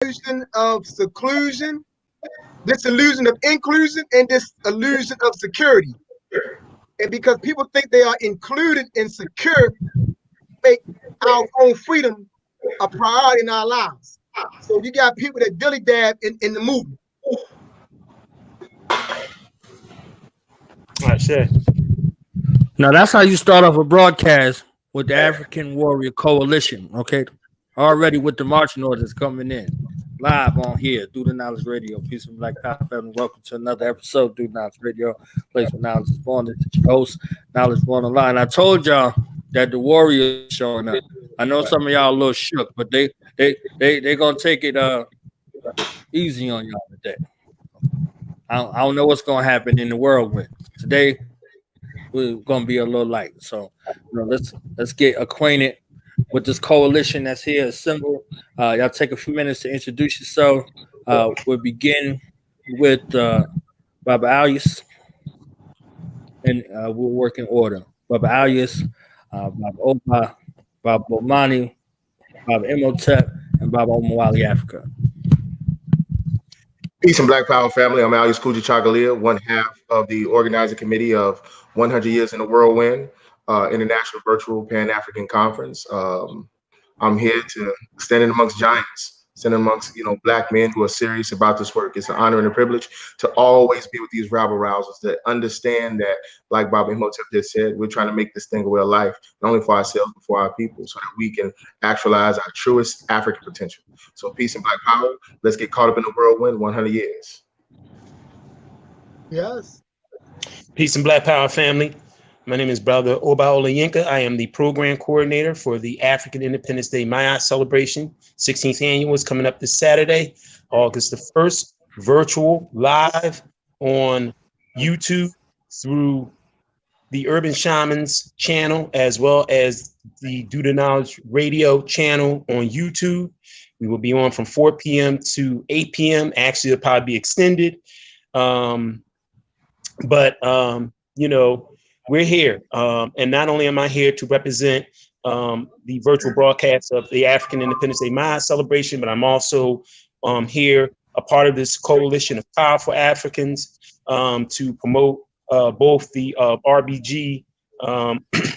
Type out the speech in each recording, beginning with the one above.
illusion of seclusion, this illusion of inclusion, and this illusion of security. And because people think they are included and secure, make our own freedom a priority in our lives. So you got people that dilly dab in the movement. All right, sure. Now that's how you start off a broadcast with the African Warrior Coalition, okay? Already with the marching orders coming in. Live on here, Do the Knowledge Radio. Peace and Black Power family. Welcome to another episode of Do the Knowledge Radio. Place where knowledge is born. This is your host, Knowledge Born Online. I told y'all that the Warriors showing up. I know some of y'all a little shook, but they gonna take it easy on y'all today. I don't know what's gonna happen in the whirlwind. Today we're gonna be a little light. So let's get acquainted with this coalition that's here assembled. Y'all take a few minutes to introduce yourself. We'll begin with Baba Aleous, and we'll work in order. Baba Aleous, Baba Oba, Baba Bomani, Baba Imhotep, and Baba Omowale Africa. Peace and Black Power family. I'm Aleous Chagalia, one half of the organizing committee of 100 Years in the Whirlwind, International Virtual Pan-African Conference. I'm here to stand in amongst giants, stand amongst Black men who are serious about this work. It's an honor and a privilege to always be with these rabble rousers that understand that, like Baba Imhotep just said, we're trying to make this thing a way of life, not only for ourselves but for our people, so that we can actualize our truest African potential. So peace and Black power. Let's get caught up in the whirlwind. 100 years. Yes. Peace and Black Power family. My name is Brother Oba Olayínká. I am the program coordinator for the Afrikan Independence Ma'at Celebration. 16th annual is coming up this Saturday, August the 1st, virtual, live on YouTube through the Urban Shamans channel, as well as the Do the Knowledge Radio channel on YouTube. We will be on from 4 p.m. to 8 p.m. Actually, it'll probably be extended. We're here. And not only am I here to represent the virtual broadcast of the Afrikan Independence Ma'at Celebration, but I'm also here, a part of this coalition of powerful Africans to promote both the RBG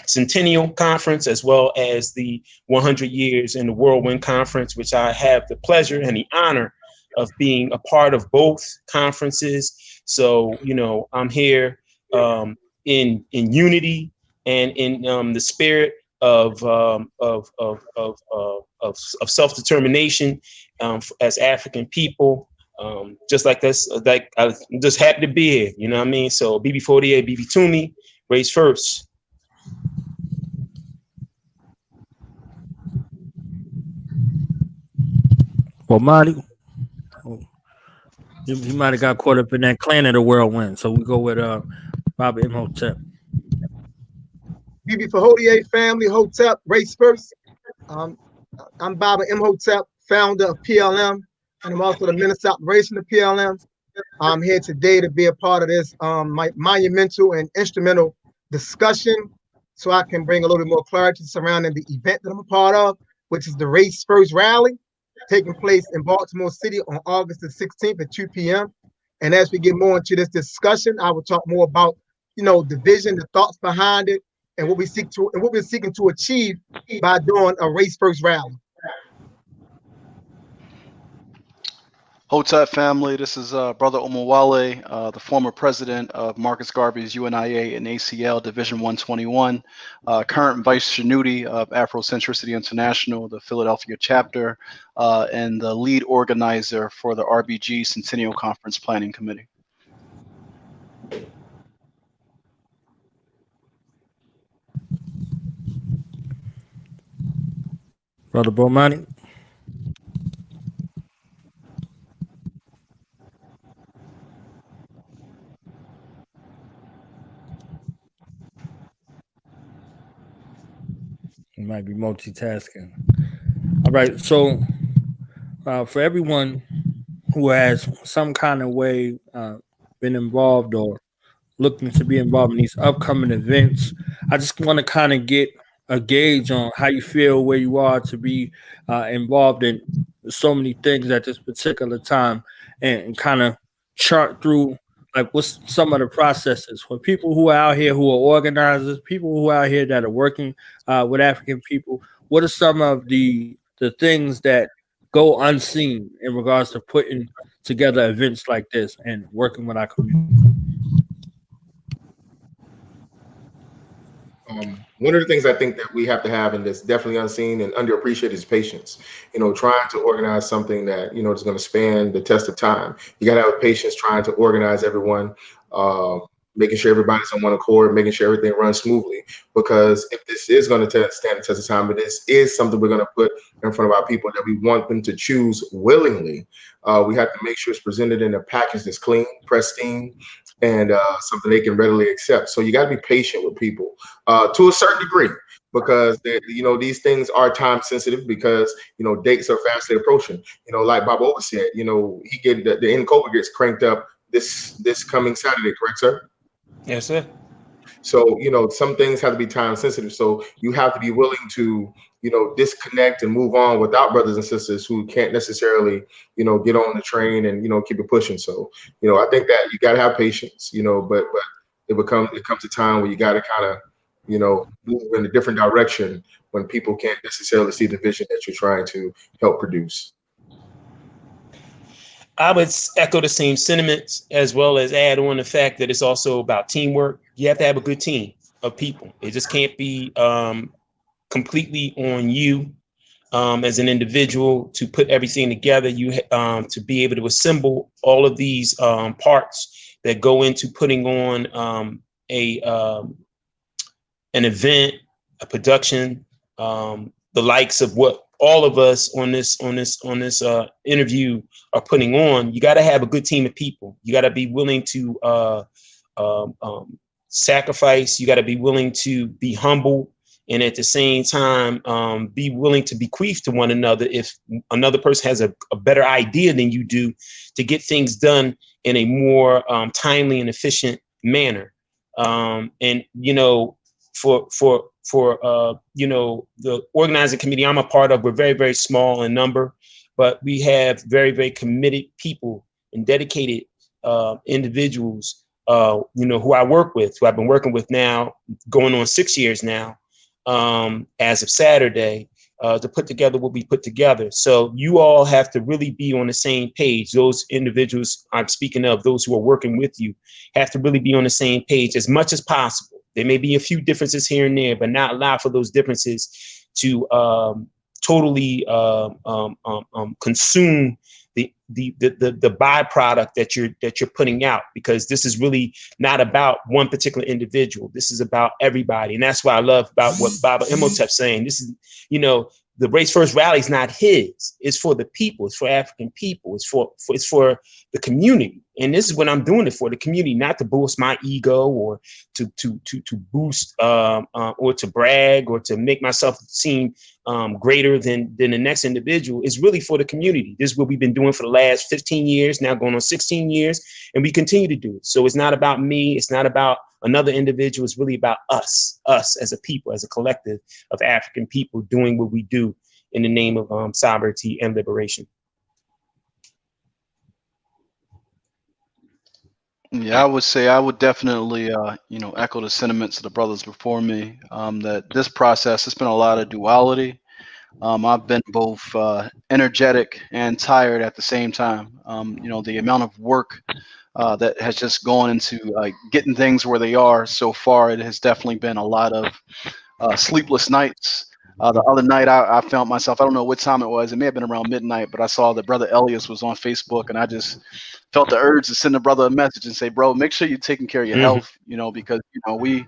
Centennial Conference, as well as the 100 Years in the Whirlwind Conference, which I have the pleasure and the honor of being a part of both conferences. So, I'm here in unity and in the spirit of self-determination as African people. Just like this, like I'm just happy to be here. You know what I mean? So BB48, BB Toomey, race first. Bomani, he might have got caught up in that clan of the whirlwind. So we go with Baba Imhotep. BB48 family, Hotep, race first. I'm Baba Imhotep, founder of PLM, and I'm also the minister of operation of PLM. I'm here today to be a part of this monumental and instrumental discussion, so I can bring a little bit more clarity surrounding the event that I'm a part of, which is the Race First Rally, taking place in Baltimore City on August the 16th at 2 p.m. And as we get more into this discussion, I will talk more about, the vision, the thoughts behind it, and what we're seeking to achieve by doing a Race First Rally. Hotep family, this is Brother Omowale, the former president of Marcus Garvey's UNIA and ACL Division 121, current vice Shanuti of Afrocentricity International, the Philadelphia chapter, and the lead organizer for the RBG Centennial Conference Planning Committee. Brother Bomani. You might be multitasking. All right, so for everyone who has some kind of way been involved or looking to be involved in these upcoming events, I just want to kind of get a gauge on how you feel, where you are to be involved in so many things at this particular time, and kind of chart through like what's some of the processes for people who are out here who are organizers, people who are out here that are working with African people. What are some of the things that go unseen in regards to putting together events like this and working with our community? One of the things I think that we have to have, and that's definitely unseen and underappreciated, is patience. Trying to organize something that is going to span the test of time. You got to have patience trying to organize everyone, making sure everybody's on one accord, making sure everything runs smoothly. Because if this is going to stand the test of time, but this is something we're going to put in front of our people that we want them to choose willingly, we have to make sure it's presented in a package that's clean, pristine, and something they can readily accept. So you got to be patient with people to a certain degree, because these things are time sensitive, because dates are fastly approaching. Like Bob Oba said, he get the end Cobra gets cranked up this coming Saturday, correct, sir? Yes, sir. So some things have to be time sensitive. So you have to be willing to disconnect and move on without brothers and sisters who can't necessarily get on the train and keep it pushing. So I think that you got to have patience. But it comes a time where you got to kind of move in a different direction when people can't necessarily see the vision that you're trying to help produce. I would echo the same sentiments, as well as add on the fact that it's also about teamwork. You have to have a good team of people. It just can't be completely on you as an individual to put everything together. You to be able to assemble all of these parts that go into putting on an event, a production, the likes of what all of us on this interview are putting on. You got to have a good team of people. You got to be willing to sacrifice. You got to be willing to be humble, and at the same time, be willing to bequeath to one another if another person has a better idea than you do, to get things done in a more timely and efficient manner. And for the organizing committee I'm a part of, we're very, very small in number, but we have very, very committed people and dedicated individuals, who I work with, who I've been working with now, going on 6 years now, as of Saturday, to put together what we put together. So you all have to really be on the same page. Those individuals I'm speaking of, those who are working with you, have to really be on the same page as much as possible. There may be a few differences here and there, but not allow for those differences to totally consume the byproduct that you're putting out, because this is really not about one particular individual. This is about everybody, and that's what I love about what Baba Imhotep's saying. This is, the Race First rally is not his. It's for the people. It's for African people. It's for the community. And this is what I'm doing it for, the community, not to boost my ego or to boost or to brag or to make myself seem greater than the next individual. It's really for the community. This is what we've been doing for the last 15 years, now going on 16 years, and we continue to do it. So it's not about me. It's not about another individual. It's really about us as a people, as a collective of African people doing what we do in the name of sovereignty and liberation. Yeah, I would say I would definitely, echo the sentiments of the brothers before me, that this process has been a lot of duality. I've been both energetic and tired at the same time. The amount of work that has just gone into getting things where they are so far, it has definitely been a lot of sleepless nights. The other night, I found myself, I don't know what time it was. It may have been around midnight, but I saw that Brother Aleous was on Facebook, and I just felt the urge to send the brother a message and say, bro, make sure you're taking care of your health, because, we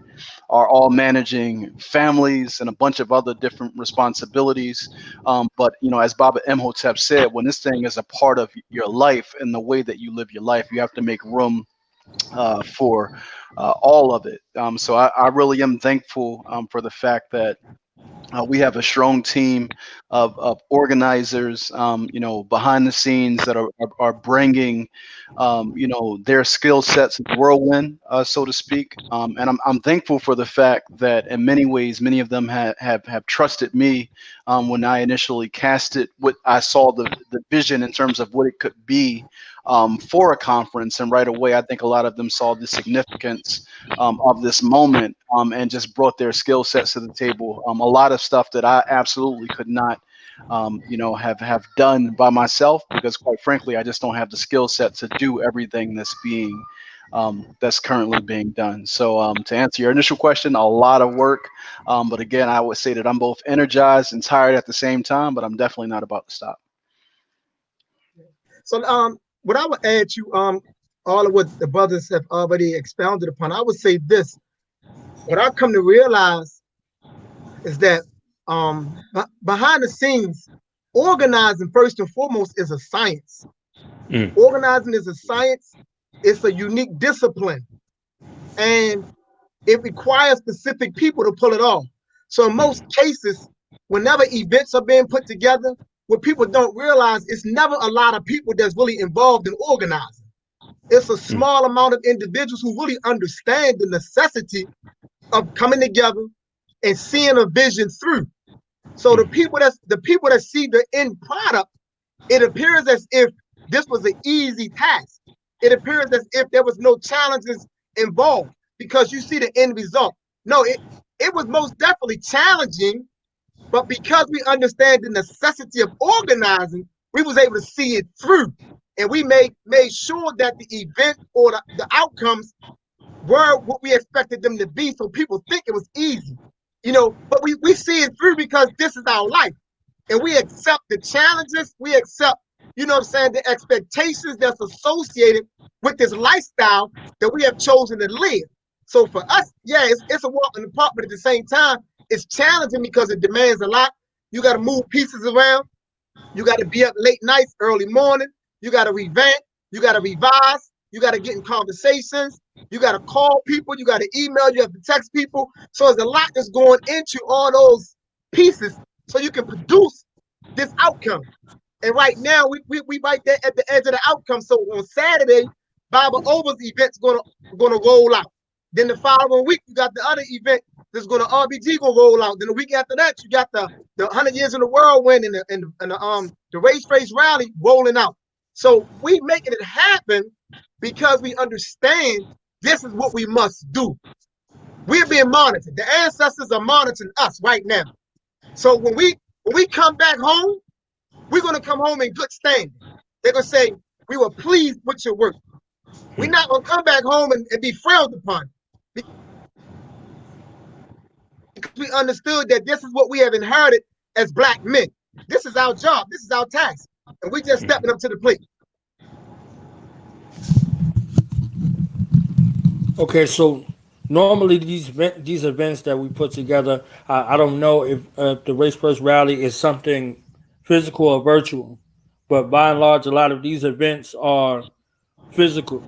are all managing families and a bunch of other different responsibilities. But, as Baba Imhotep said, when this thing is a part of your life and the way that you live your life, you have to make room for all of it. So I really am thankful for the fact that We have a strong team of organizers, behind the scenes that are bringing, their skill sets in the whirlwind, so to speak. And I'm thankful for the fact that in many ways, many of them have trusted me when I initially casted what I saw the vision in terms of what it could be for a conference. And right away, I think a lot of them saw the significance of this moment and just brought their skill sets to the table. A lot of stuff that I absolutely could not, have done by myself, because quite frankly, I just don't have the skill set to do everything that's currently being done. So to answer your initial question, a lot of work. But again, I would say that I'm both energized and tired at the same time, but I'm definitely not about to stop. So what I would add to all of what the brothers have already expounded upon, I would say this. What I've come to realize is that behind the scenes, organizing first and foremost is a science. Organizing is a science. It's a unique discipline, and it requires specific people to pull it off. So in most cases, whenever events are being put together, what people don't realize is never a lot of people that's really involved in organizing. It's a small amount of individuals who really understand the necessity of coming together and seeing a vision through. So the people that see the end product, it appears as if this was an easy task. It appears as if there was no challenges involved because you see the end result. No, it was most definitely challenging, but because we understand the necessity of organizing, we was able to see it through. And we made sure that the event or the outcomes were what we expected them to be. So people think it was easy, but we see it through because this is our life. And we accept the challenges. We accept, the expectations that's associated with this lifestyle that we have chosen to live. So for us, yeah, it's a walk in the park, but at the same time, it's challenging because it demands a lot. You got to move pieces around. You got to be up late nights, early morning. You got to revamp. You got to revise. You got to get in conversations. You got to call people. You got to email. You have to text people. So there's a lot that's going into all those pieces so you can produce this outcome. And right now, we right there at the edge of the outcome. So on Saturday, Baba Oba's event's gonna roll out. Then the following week, you got the other event that's gonna RBG gonna roll out. Then the week after that, you got the 100 Years in the Whirlwind and the race rally rolling out. So we making it happen because we understand this is what we must do. We're being monitored. The ancestors are monitoring us right now. So when we come back home, we're going to come home in good standing. They're going to say, we were pleased with your work. We're not going to come back home and be frowned upon. Because we understood that this is what we have inherited as Black men. This is our job. This is our task. And we just stepping up to the plate. Okay, so normally these events that we put together, I don't know if the Race First Rally is something physical or virtual, but by and large, a lot of these events are physical.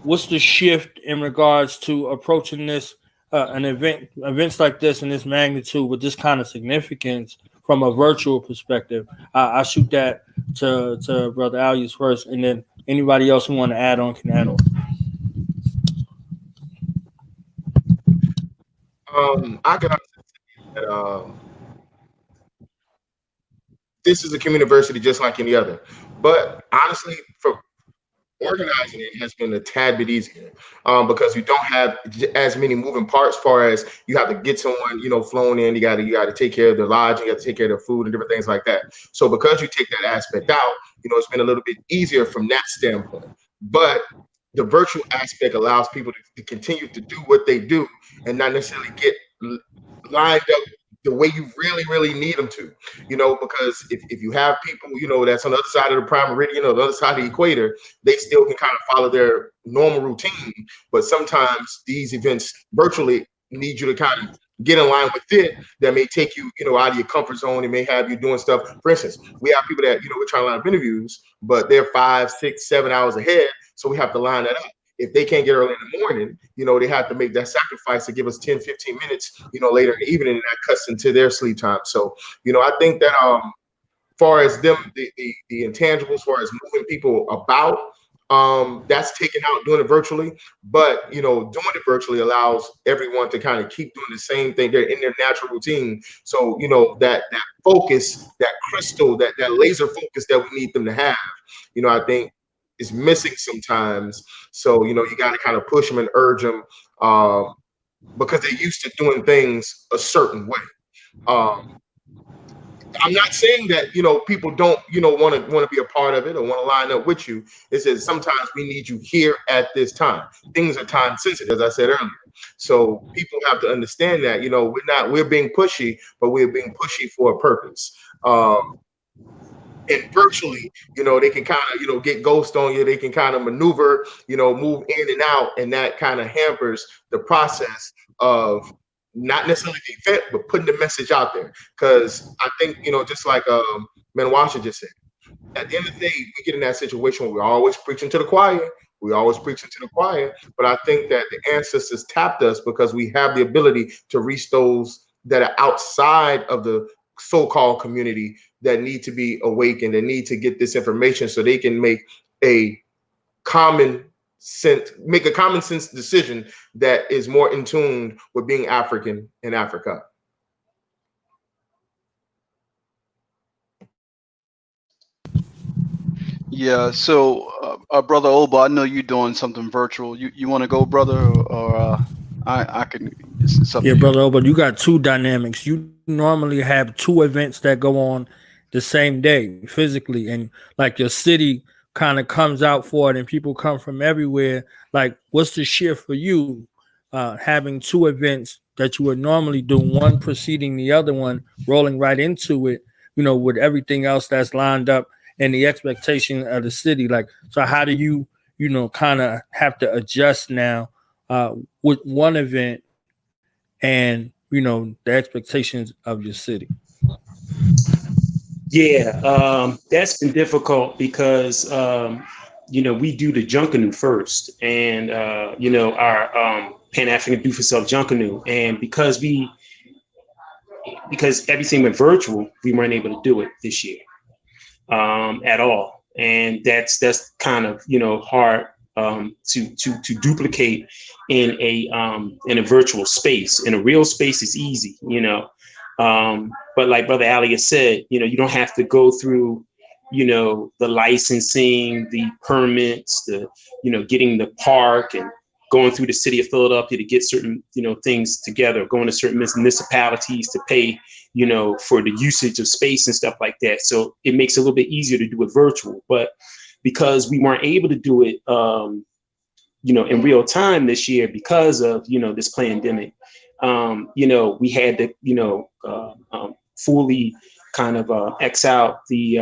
What's the shift in regards to approaching this events like this in this magnitude with this kind of significance from a virtual perspective? I shoot that to Brother Aleous first, and then anybody else who want to add on can add on. I can understand that this is a community university just like any other. But honestly, for organizing it has been a tad bit easier because you don't have as many moving parts as far as you have to get someone, flown in, you got to take care of their lodging, you got to take care of their food and different things like that. So because you take that aspect out, it's been a little bit easier from that standpoint. But the virtual aspect allows people to continue to do what they do and not necessarily get lined up the way you really, really need them to, because if you have people, that's on the other side of the prime meridian or the other side of the equator, they still can kind of follow their normal routine. But sometimes these events virtually need you to kind of get in line with it. That may take you, out of your comfort zone. It may have you doing stuff. For instance, we have people that, we're trying to line up interviews, but they're 5, 6, 7 hours ahead. So we have to line that up. if they can't get early in the morning, you know, they have to make that sacrifice to give us 10, 15 minutes, you know, later in the evening, and that cuts into their sleep time. So, you know, I think that far as them, the intangibles, as far as moving people about, that's taken out doing it virtually. But, you know, doing it virtually allows everyone to kind of keep doing the same thing. They're in their natural routine. So, you know, that focus, that crystal, that laser focus that we need them to have, you know, I think is missing sometimes. So, you know, you got to kind of push them and urge them because they're used to doing things a certain way. I'm not saying that, you know, people don't, you know, want to be a part of it or want to line up with you. It says sometimes we need you here at this time. Things are time sensitive, as I said earlier. So people have to understand that, you know, we're being pushy, but we're being pushy for a purpose. And virtually, you know, they can kind of, you know, get ghost on you. They can kind of maneuver, you know, move in and out, and that kind of hampers the process of not necessarily the event, but putting the message out there. Because I think, you know, just like Menwasha just said, at the end of the day, we get in that situation where we're always preaching to the choir. We always preaching to the choir. But I think that the ancestors tapped us because we have the ability to reach those that are outside of the so-called community that need to be awakened and need to get this information so they can make a common sense decision that is more in tune with being African in Africa. Yeah, so Brother Oba, I know you're doing something virtual. You want to go, brother, or I can. Yeah, Brother Oba, you got two dynamics. You normally have two events that go on the same day physically, and like your city kind of comes out for it, and people come from everywhere. Like, what's the shift for you having two events that you would normally do, one preceding the other one, rolling right into it, you know, with everything else that's lined up and the expectation of the city? Like, so how do you, you know, kind of have to adjust now with one event and, you know, the expectations of your city? Yeah, that's been difficult because, you know, we do the Junkanoo first, and, you know, our Pan-African Do for Self Junkanoo. And because everything went virtual, we weren't able to do it this year at all. And that's kind of, you know, hard to duplicate in a virtual space. In a real space, it's easy, you know. But like Brother Aleous said, you know, you don't have to go through, you know, the licensing, the permits, the, you know, getting the park and going through the city of Philadelphia to get certain, you know, things together, going to certain municipalities to pay, you know, for the usage of space and stuff like that. So it makes it a little bit easier to do it virtual. But because we weren't able to do it, you know, in real time this year because of, you know, this pandemic, you know, we had to, you know, fully kind of X out the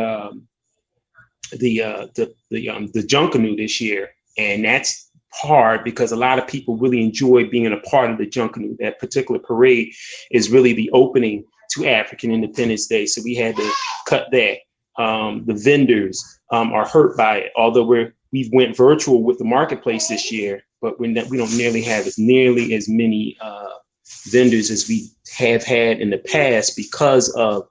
Junkanoo this year. And that's hard because a lot of people really enjoy being a part of the Junkanoo. That particular parade is really the opening to African Independence Day. So we had to cut that. The vendors are hurt by it, although we've went virtual with the marketplace this year, but we don't nearly have as many vendors as we have had in the past because of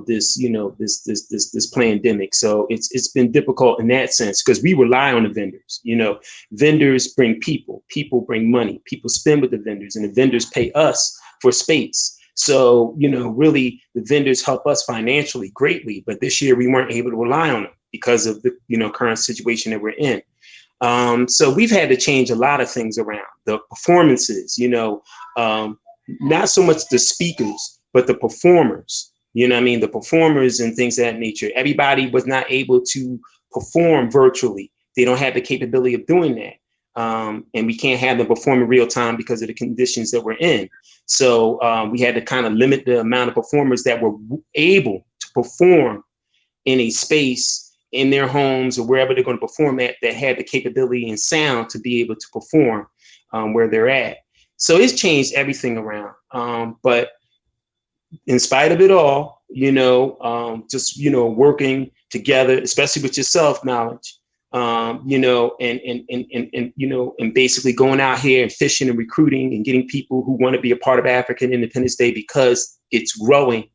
this, you know, this pandemic. So it's been difficult in that sense because we rely on the vendors. You know, vendors bring people bring money, people spend with the vendors, and the vendors pay us for space. So, you know, really the vendors help us financially greatly, but this year we weren't able to rely on them because of the, you know, current situation that we're in. So we've had to change a lot of things around the performances, you know, not so much the speakers, but the performers, you know what I mean? The performers and things of that nature. Everybody was not able to perform virtually. They don't have the capability of doing that. And we can't have them perform in real time because of the conditions that we're in. So we had to kind of limit the amount of performers that were able to perform in a space in their homes or wherever they're going to perform at that had the capability and sound to be able to perform where they're at. So it's changed everything around. But in spite of it all, you know, just, you know, working together, especially with your self-knowledge, you know, and you know, and basically going out here and fishing and recruiting and getting people who want to be a part of African Independence Day because it's growing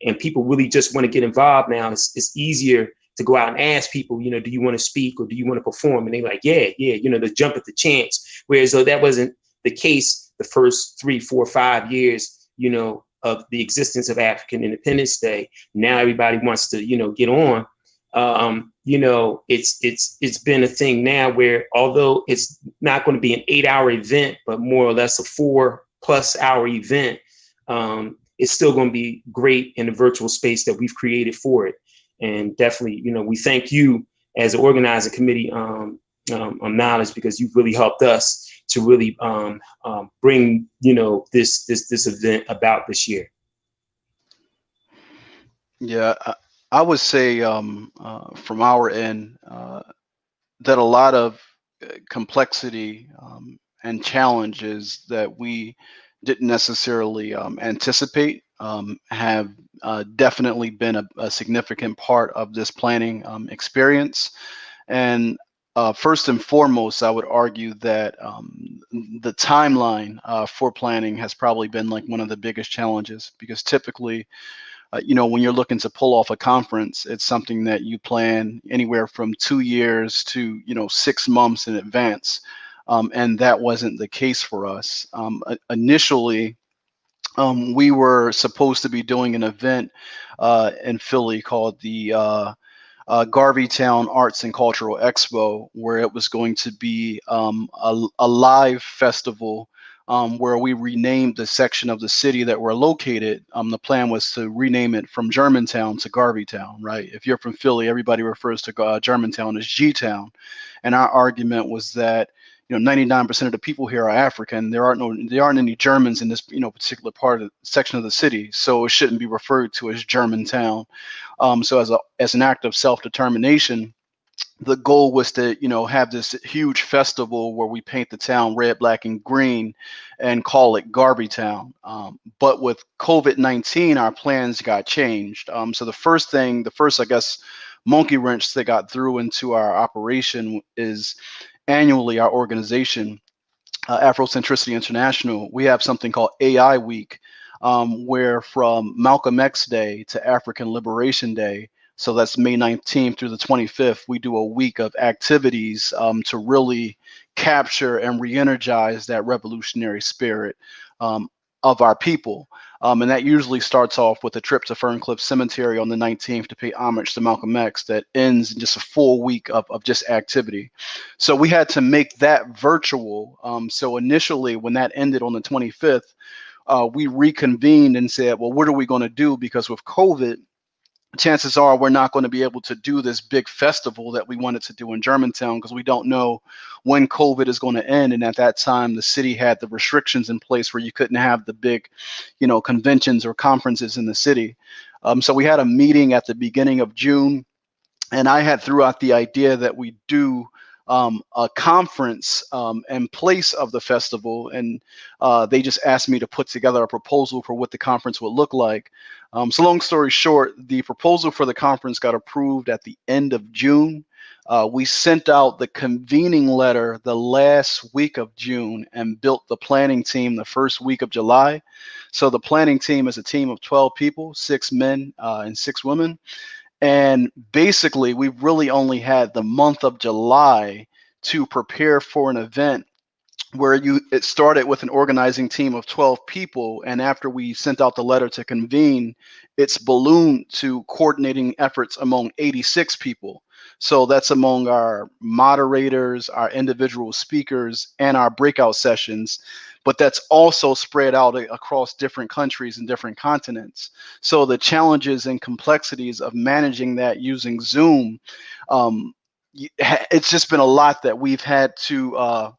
and people really just want to get involved now. It's easier to go out and ask people, you know, do you want to speak or do you want to perform? And they're like, yeah, you know, they jump at the chance. Whereas though that wasn't the case the first 3, 4, 5 years, you know, of the existence of African Independence Day. Now everybody wants to, you know, get on. You know, it's been a thing now where although it's not going to be an 8-hour event, but more or less a 4+ hour event, it's still going to be great in the virtual space that we've created for it. And definitely, you know, we thank you as an organizing committee on Knowledge, because you've really helped us to really bring, you know, this event about this year. Yeah, I would say from our end that a lot of complexity and challenges that we didn't necessarily anticipate have definitely been a significant part of this planning experience. And first and foremost, I would argue that the timeline for planning has probably been like one of the biggest challenges, because typically, you know, when you're looking to pull off a conference, it's something that you plan anywhere from 2 years to, you know, 6 months in advance. And that wasn't the case for us. Initially, we were supposed to be doing an event in Philly called the Garveytown Arts and Cultural Expo, where it was going to be a live festival where we renamed the section of the city that we're located. The plan was to rename it from Germantown to Garveytown, right? If you're from Philly, everybody refers to Germantown as G-Town. And our argument was that, you know, 99% of the people here are African. There aren't any Germans in this, you know, particular part of the section of the city, so it shouldn't be referred to as Germantown. So as an act of self-determination, the goal was to, you know, have this huge festival where we paint the town red, black, and green and call it Garveytown. But with COVID-19, our plans got changed. So the first, I guess, monkey wrench that got through into our operation is annually our organization, Afrocentricity International, we have something called AI Week, where from Malcolm X Day to African Liberation Day, so that's May 19th through the 25th, we do a week of activities to really capture and re-energize that revolutionary spirit of our people. And that usually starts off with a trip to Ferncliff Cemetery on the 19th to pay homage to Malcolm X that ends in just a full week of just activity. So we had to make that virtual. So initially, when that ended on the 25th, we reconvened and said, well, what are we going to do? Because with COVID, chances are we're not going to be able to do this big festival that we wanted to do in Germantown, because we don't know when COVID is going to end. And at that time, the city had the restrictions in place where you couldn't have the big, you know, conventions or conferences in the city. So we had a meeting at the beginning of June, and I had threw out the idea that we do a conference in place of the festival, and they just asked me to put together a proposal for what the conference would look like. So long story short, the proposal for the conference got approved at the end of June. We sent out the convening letter the last week of June and built the planning team the first week of July. So the planning team is a team of 12 people, 6 men and 6 women. And basically, we've really only had the month of July to prepare for an event where it started with an organizing team of 12 people. And after we sent out the letter to convene, it's ballooned to coordinating efforts among 86 people. So that's among our moderators, our individual speakers, and our breakout sessions. But that's also spread out across different countries and different continents. So the challenges and complexities of managing that using Zoom, it's just been a lot that we've had to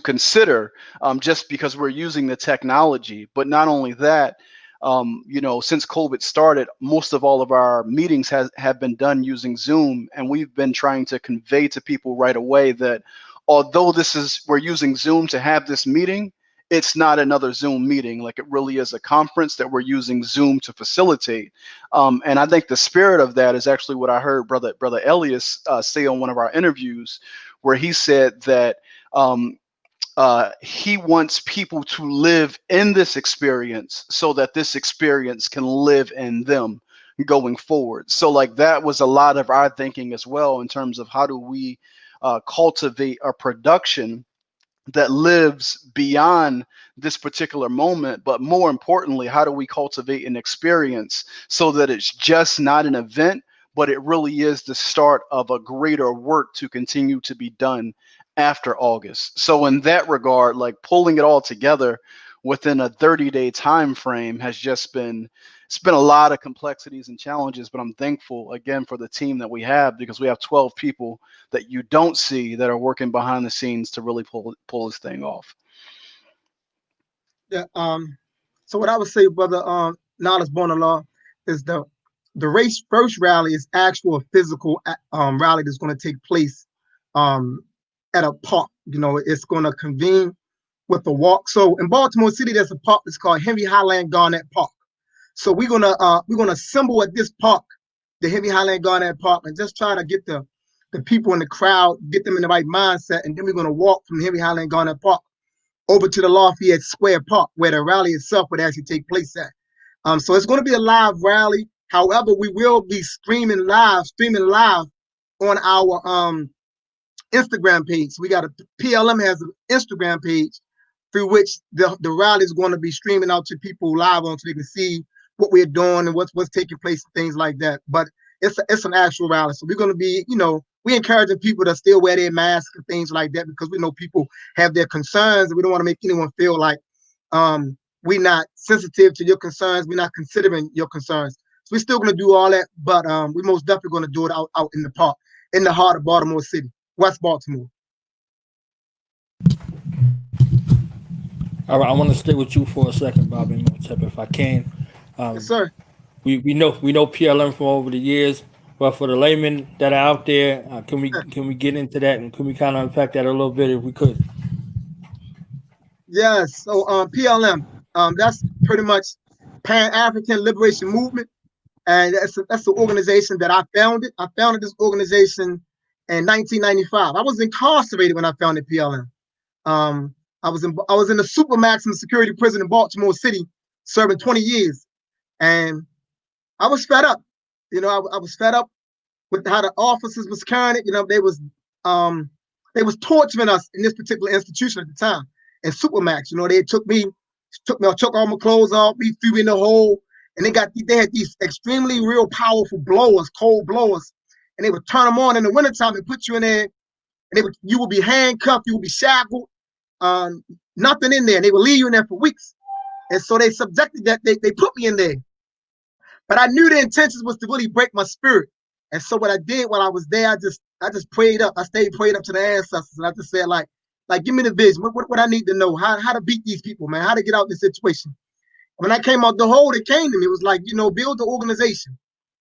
consider just because we're using the technology. But not only that, you know, since COVID started, most of all of our meetings have been done using Zoom, and we've been trying to convey to people right away that although we're using Zoom to have this meeting, it's not another Zoom meeting. Like, it really is a conference that we're using Zoom to facilitate. And I think the spirit of that is actually what I heard Brother Aleous say on one of our interviews, where he said that he wants people to live in this experience so that this experience can live in them going forward. So like, that was a lot of our thinking as well, in terms of how do we cultivate a production that lives beyond this particular moment, but more importantly, how do we cultivate an experience so that it's just not an event, but it really is the start of a greater work to continue to be done after August. So in that regard, like, pulling it all together within a 30-day time frame has just been, it's been a lot of complexities and challenges, but I'm thankful again for the team that we have, because we have 12 people that you don't see that are working behind the scenes to really pull this thing off. Yeah. So what I would say, Brother Knowledge Born-in-Law, is the race first rally is actual physical rally that's going to take place at a park. You know, it's going to convene with a walk. So in Baltimore City, there's a park that's called Henry Highland Garnett Park. So we're gonna assemble at this park, the Henry Highland Garnett Park, and just try to get the people in the crowd, get them in the right mindset, and then we're gonna walk from Henry Highland Garnett Park over to the Lafayette Square Park, where the rally itself would actually take place at. So it's going to be a live rally. However, we will be streaming live on our Instagram page. We got PLM has an Instagram page through which the rally is going to be streaming out to people live on, so they can see what we're doing and what's taking place and things like that. But it's an actual rally. So we're going to be, you know, we encouraging people to still wear their masks and things like that, because we know people have their concerns, and we don't want to make anyone feel like we're not sensitive to your concerns, we're not considering your concerns. So we're still going to do all that, but we're most definitely going to do it out in the park, in the heart of Baltimore City, West Baltimore. All right, I want to stay with you for a second, Bobby Imhotep, if I can. Yes, sir. We know PLM from over the years, but for the laymen that are out there, can we get into that, and can we kind of unpack that a little bit if we could? Yes. So PLM, that's pretty much Pan-African Liberation Movement, and that's the organization that I founded. I founded this organization in 1995. I was incarcerated when I founded PLM. I was in the super maximum security prison in Baltimore City, serving 20 years, and I was fed up. You know, I was fed up with how the officers was carrying it. You know, they was torturing us in this particular institution at the time. And Supermax, you know, they took all my clothes off, we threw me in the hole, and they had these extremely real powerful blowers, cold blowers, and they would turn them on in the wintertime and put you in there, and you would be handcuffed, you would be shackled, nothing in there, and they would leave you in there for weeks. And so they subjected that, they put me in there. But I knew the intentions was to really break my spirit. And so what I did while I was there, I just prayed up. I stayed prayed up to the ancestors, and I just said, like give me the vision. What I need to know, how to beat these people, man, how to get out of this situation. When I came out the hole, it came to me. It was like, you know, build the organization.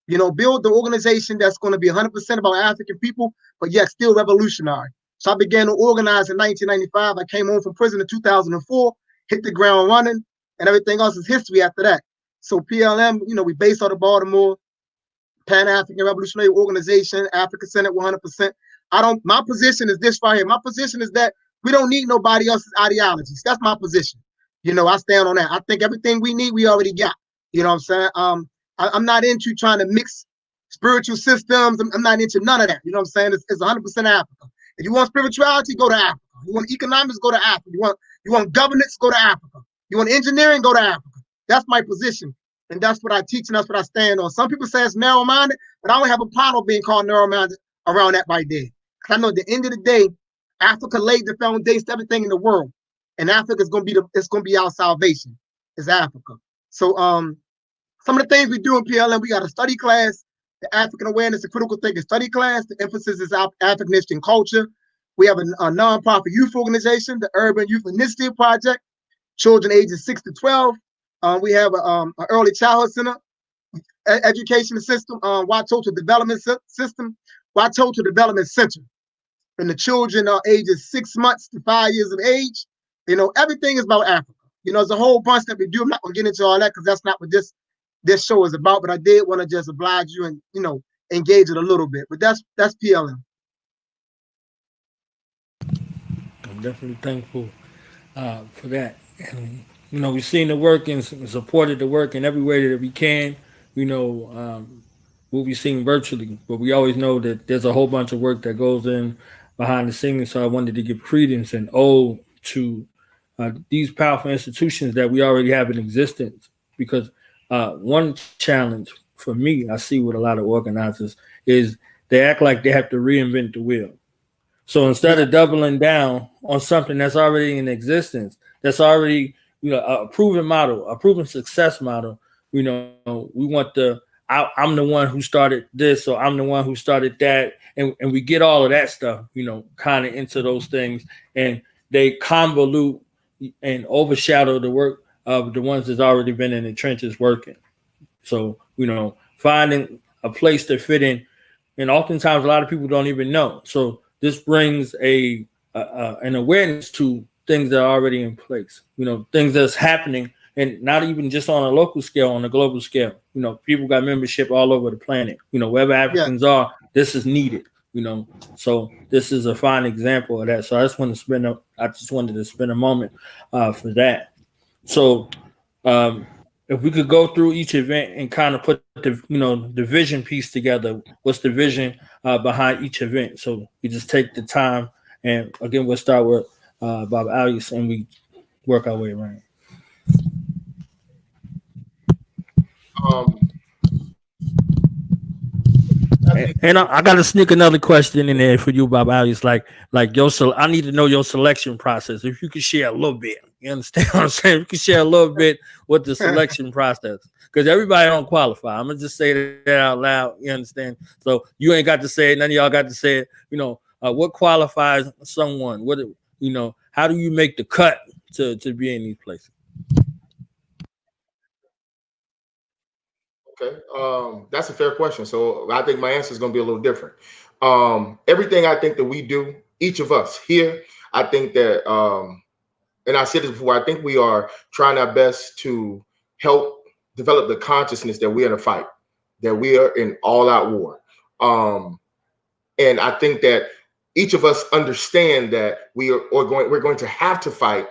You know, build the organization that's going to be 100% about African people, but yet still revolutionary. So I began to organize in 1995. I came home from prison in 2004, hit the ground running, and everything else is history after that. So PLM, you know, we based out of Baltimore, Pan-African Revolutionary Organization, Africa Senate 100%. My position is this right here. My position is that we don't need nobody else's ideologies. That's my position. You know, I stand on that. I think everything we need, we already got. You know what I'm saying? I'm not into trying to mix spiritual systems. I'm not into none of that. You know what I'm saying? It's 100% Africa. If you want spirituality, go to Africa. You want economics, go to Africa. You want governance, go to Africa. You want engineering, go to Africa. That's my position. And that's what I teach, and that's what I stand on. Some people say it's narrow-minded, but I don't have a problem being called narrow-minded around that right there. Because I know at the end of the day, Africa laid the foundation to everything in the world. And Africa is going to be our salvation, is Africa. So some of the things we do in PLM, we got a study class, the African Awareness and Critical Thinking Study Class. The emphasis is African history and culture. We have a nonprofit youth organization, the Urban Youth Initiative Project, children ages 6 to 12. We have an early childhood center, education system, Watoto Development System, Watoto Development Center. And the children are ages 6 months to 5 years of age. You know, everything is about Africa. You know, there's a whole bunch that we do. I'm not gonna get into all that because that's not what this show is about. But I did want to just oblige you and, you know, engage it a little bit. But that's PLM. I'm definitely thankful for that. And, you know, we've seen the work and supported the work in every way that we can. You know, what we've seen virtually, but we always know that there's a whole bunch of work that goes in behind the scenes. So I wanted to give credence and ode to these powerful institutions that we already have in existence. Because one challenge for me, I see with a lot of organizers, is they act like they have to reinvent the wheel. So instead of doubling down on something that's already in existence, that's already, you know, a proven model, a proven success model, you know, we want I'm the one who started this, or I'm the one who started that, and we get all of that stuff, you know, kind of into those things, and they convolute and overshadow the work of the ones that's already been in the trenches working. So, you know, finding a place to fit in, and oftentimes a lot of people don't even know. So this brings an awareness to things that are already in place, you know, things that's happening, and not even just on a local scale, on a global scale. You know, people got membership all over the planet. You know, wherever Africans are, this is needed. You know, so this is a fine example of that. So I just wanted to spend a moment for that. So if we could go through each event and kind of put the vision piece together. What's the vision behind each event? So we just take the time, and again, we'll start with Bob Aleous, and we work our way around. And I got to sneak another question in there for you, Bob Aleous. I need to know your selection process. If you could share a little bit, you understand what I'm saying? You can share a little bit with the selection process, because everybody don't qualify. I'm gonna just say that out loud. You understand? So you ain't got to say it. None of y'all got to say it. You know, what qualifies someone? How do you make the cut to be in these places? Okay, that's a fair question. So I think my answer is going to be a little different. Everything I think that we do, each of us here, I think that, and I said this before, I think we are trying our best to help develop the consciousness that we're in a fight, that we are in all-out war. And I think that each of us understand that we're going to have to fight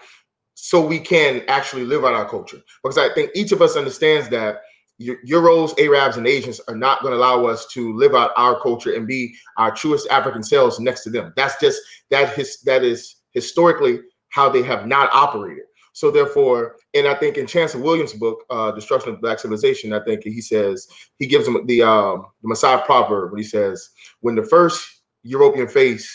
so we can actually live out our culture. Because I think each of us understands that Euros, Arabs, and Asians are not going to allow us to live out our culture and be our truest African selves next to them. That's just that is historically how they have not operated. So therefore, and I think in Chancellor Williams' book, Destruction of Black Civilization, I think he gives them the Messiah proverb when he says, when the first European face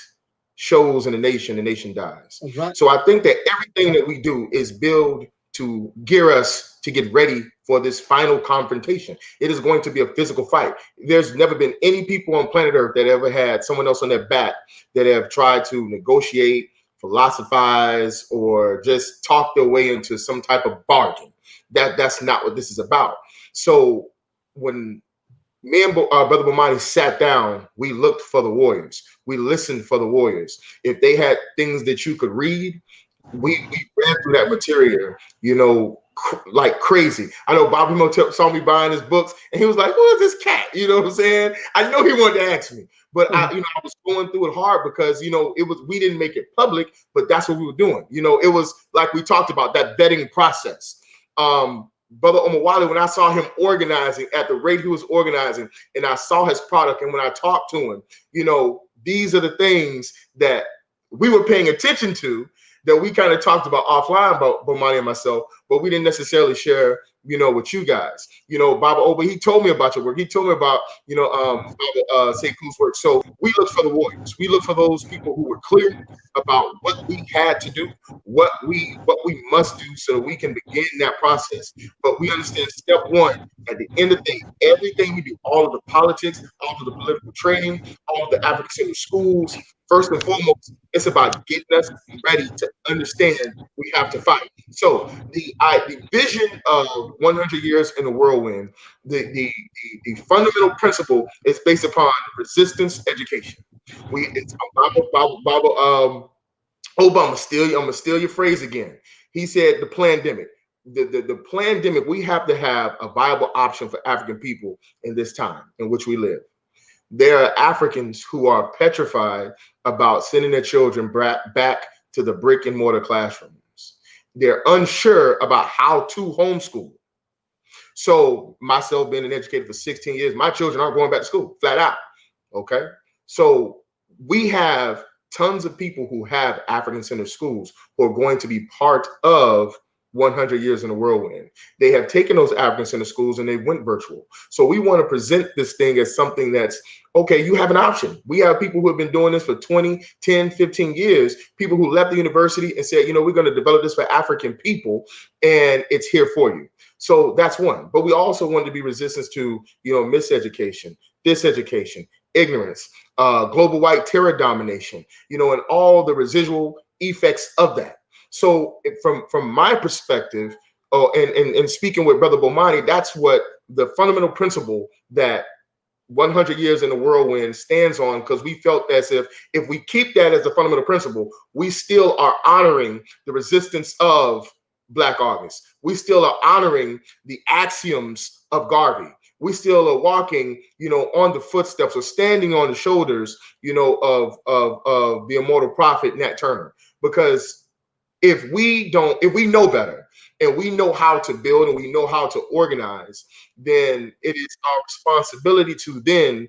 shows in the nation dies. Right. So I think that everything that we do is build to gear us to get ready for this final confrontation. It is going to be a physical fight. There's never been any people on planet Earth that ever had someone else on their back that have tried to negotiate, philosophize, or just talk their way into some type of bargain. That's not what this is about. So when me and Brother Bomani sat down, we looked for the warriors. We listened for the warriors. If they had things that you could read, we read through that material, like crazy. I know Bob Imhotep saw me buying his books, and he was like, "Who is this cat?" You know what I'm saying? I know he wanted to ask me, but I was going through it hard because we didn't make it public, but that's what we were doing. It was like we talked about that vetting process. Brother Omowale, when I saw him organizing at the rate he was organizing, and I saw his product, and when I talked to him, these are the things that we were paying attention to, that we kind of talked about offline about Bomani and myself, but we didn't necessarily share, with you guys. Baba Oba, he told me about your work. He told me about, Sekou's work. So we look for the warriors. We look for those people who were clear about what we had to do, what we must do so that we can begin that process. But we understand step one, at the end of the day, everything we do, all of the politics, all of the political training, all of the African Center schools, first and foremost, it's about getting us ready to understand we have to fight. So the vision of 100 years in the whirlwind, the fundamental principle is based upon resistance education. Baba Oba, I'm gonna steal your phrase again. He said the pandemic. The pandemic, we have to have a viable option for African people in this time in which we live. There are Africans who are petrified about sending their children back to the brick and mortar classrooms. They're unsure about how to homeschool. So myself being an educator for 16 years, my children aren't going back to school, flat out. Okay. So we have tons of people who have African-centered schools who are going to be part of 100 Years in a Whirlwind. They have taken those African-centered schools and they went virtual. So we want to present this thing as something that's, okay, you have an option. We have people who have been doing this for 20, 10, 15 years, people who left the university and said, we're going to develop this for African people and it's here for you. So that's one. But we also want to be resistance to, miseducation, diseducation, ignorance, global white terror domination, and all the residual effects of that. So from my perspective, and speaking with Brother Bomani, that's what the fundamental principle that 100 Years in the Whirlwind stands on, because we felt as if we keep that as the fundamental principle, we still are honoring the resistance of Black August. We still are honoring the axioms of Garvey. We still are walking, on the footsteps or standing on the shoulders, of the immortal prophet Nat Turner. Because if we know better and we know how to build and we know how to organize, then it is our responsibility to then,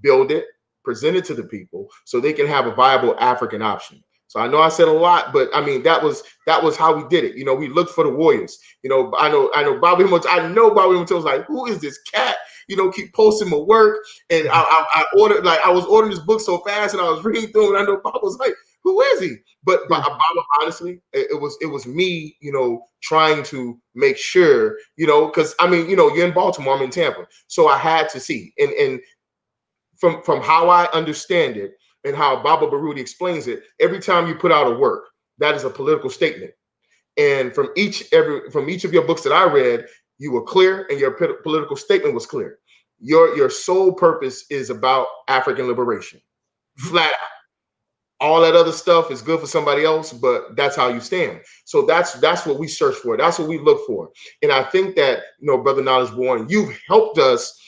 build it, present it to the people so they can have a viable African option. So I know I said a lot, but I mean, that was how we did it. We looked for the warriors. I know Bobby Imhotep was like, who is this cat? Keep posting my work. And I ordered, I was ordering this book so fast and I was reading through it. And I know Bob was like, who is he? But honestly, it was me, trying to make sure, because you're in Baltimore, I'm in Tampa, so I had to see. And from how I understand it and how Baba Baruti explains it, every time you put out a work, that is a political statement. And from each of your books that I read, you were clear, and your political statement was clear. Your sole purpose is about African liberation, flat out. All that other stuff is good for somebody else, but that's how you stand. So that's what we search for. That's what we look for. And I think that, Brother Knowledge Born, you've helped us,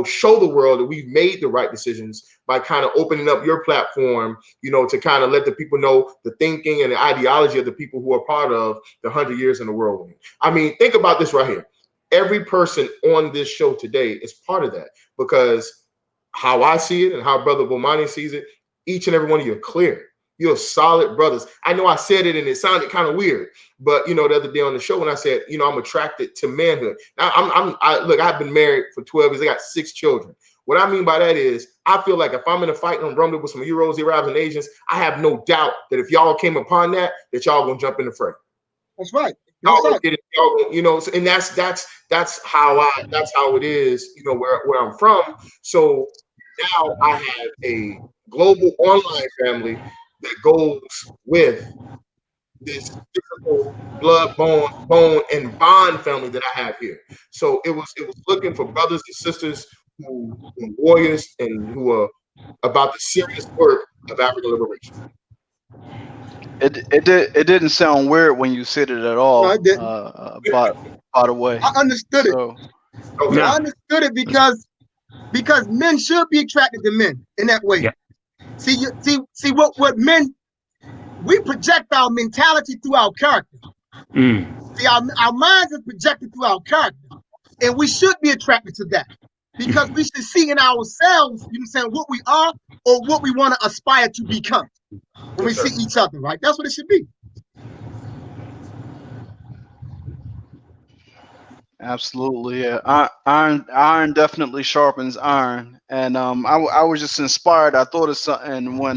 show the world that we've made the right decisions by kind of opening up your platform, to kind of let the people know the thinking and the ideology of the people who are part of the 100 Years in the Whirlwind. I mean, think about this right here. Every person on this show today is part of that, because how I see it and how Brother Bomani sees it, each and every one of you are clear. You're solid brothers. I know I said it and it sounded kind of weird, but the other day on the show when I said, I'm attracted to manhood. Now I've been married for 12 years. I got 6 children. What I mean by that is I feel like if I'm in a fight and I'm rumbling with some Euros, Arabs, and Asians, I have no doubt that if y'all came upon that y'all gonna jump in the fray. That's right. And that's how it is, where I'm from. So now I have a global online family that goes with this physical blood, bone, and bond family that I have here. So it was looking for brothers and sisters who are warriors and who are about the serious work of African liberation. It didn't sound weird when you said it at all. No, it didn't. By the way, I understood it. Okay. I understood it because men should be attracted to men in that way. Yeah. See what men, we project our mentality through our character. See, our minds are projected through our character, and we should be attracted to that because we should see in ourselves, what we are or what we want to aspire to become when we see each other, right? That's what it should be. Absolutely, yeah. Iron definitely sharpens iron, and I was just inspired. I thought of something when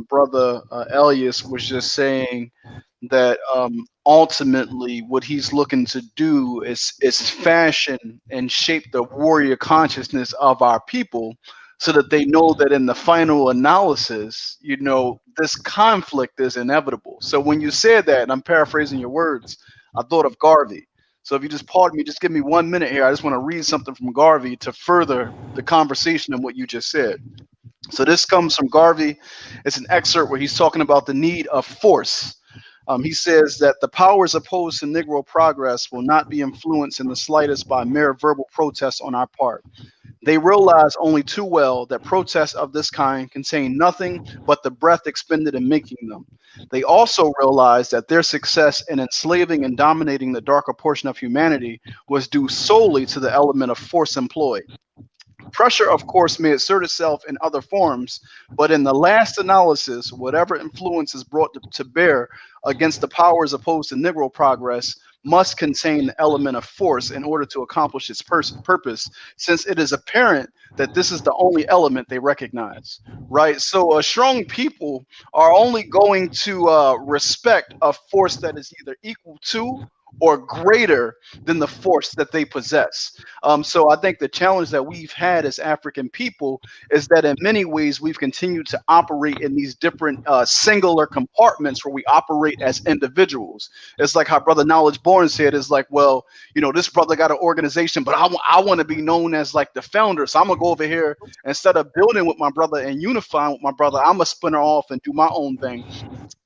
Brother Aleous was just saying that ultimately what he's looking to do is fashion and shape the warrior consciousness of our people, so that they know that in the final analysis, this conflict is inevitable. So when you said that, and I'm paraphrasing your words, I thought of Garvey. So if you just pardon me, just give me 1 minute here. I just want to read something from Garvey to further the conversation and what you just said. So this comes from Garvey. It's an excerpt where he's talking about the need of force. He says that the powers opposed to Negro progress will not be influenced in the slightest by mere verbal protests on our part. They realize only too well that protests of this kind contain nothing but the breath expended in making them. They also realize that their success in enslaving and dominating the darker portion of humanity was due solely to the element of force employed. Pressure, of course, may assert itself in other forms, but in the last analysis, whatever influence is brought to bear against the powers opposed to Negro progress must contain the element of force in order to accomplish its purpose, since it is apparent that this is the only element they recognize, right? So strong people are only going to respect a force that is either equal to or greater than the force that they possess. So I think the challenge that we've had as African people is that in many ways we've continued to operate in these different singular compartments where we operate as individuals. It's like how Brother Knowledge Born said, is like, well, you know, this brother got an organization, but I want to be known as like the founder. So I'm gonna go over here, instead of building with my brother and unifying with my brother, I'm gonna splinter off and do my own thing.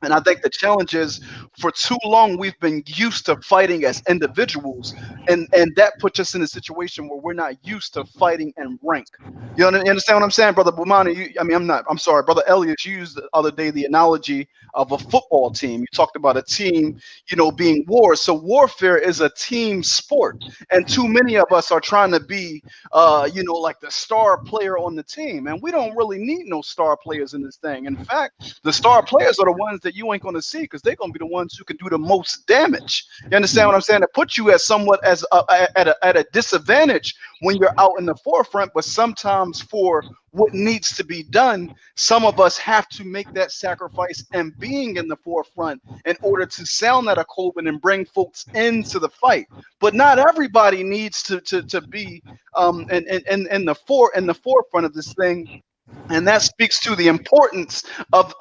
And I think the challenge is, for too long we've been used to fighting as individuals, and that puts us in a situation where we're not used to fighting in rank. You understand what I'm saying, Brother Bomani? I'm sorry, Brother Aleous, you used the other day the analogy of a football team. You talked about a team, you know, being war. So warfare is a team sport, and too many of us are trying to be, you know, like the star player on the team, and we don't really need no star players in this thing. In fact, the star players are the ones that you ain't going to see, because they're going to be the ones who can do the most damage. You understand what I'm saying? To put you as somewhat as at a disadvantage when you're out in the forefront, but sometimes for what needs to be done, some of us have to make that sacrifice and being in the forefront in order to sound that Akoban and bring folks into the fight. But not everybody needs to be in the forefront of this thing, and that speaks to the importance of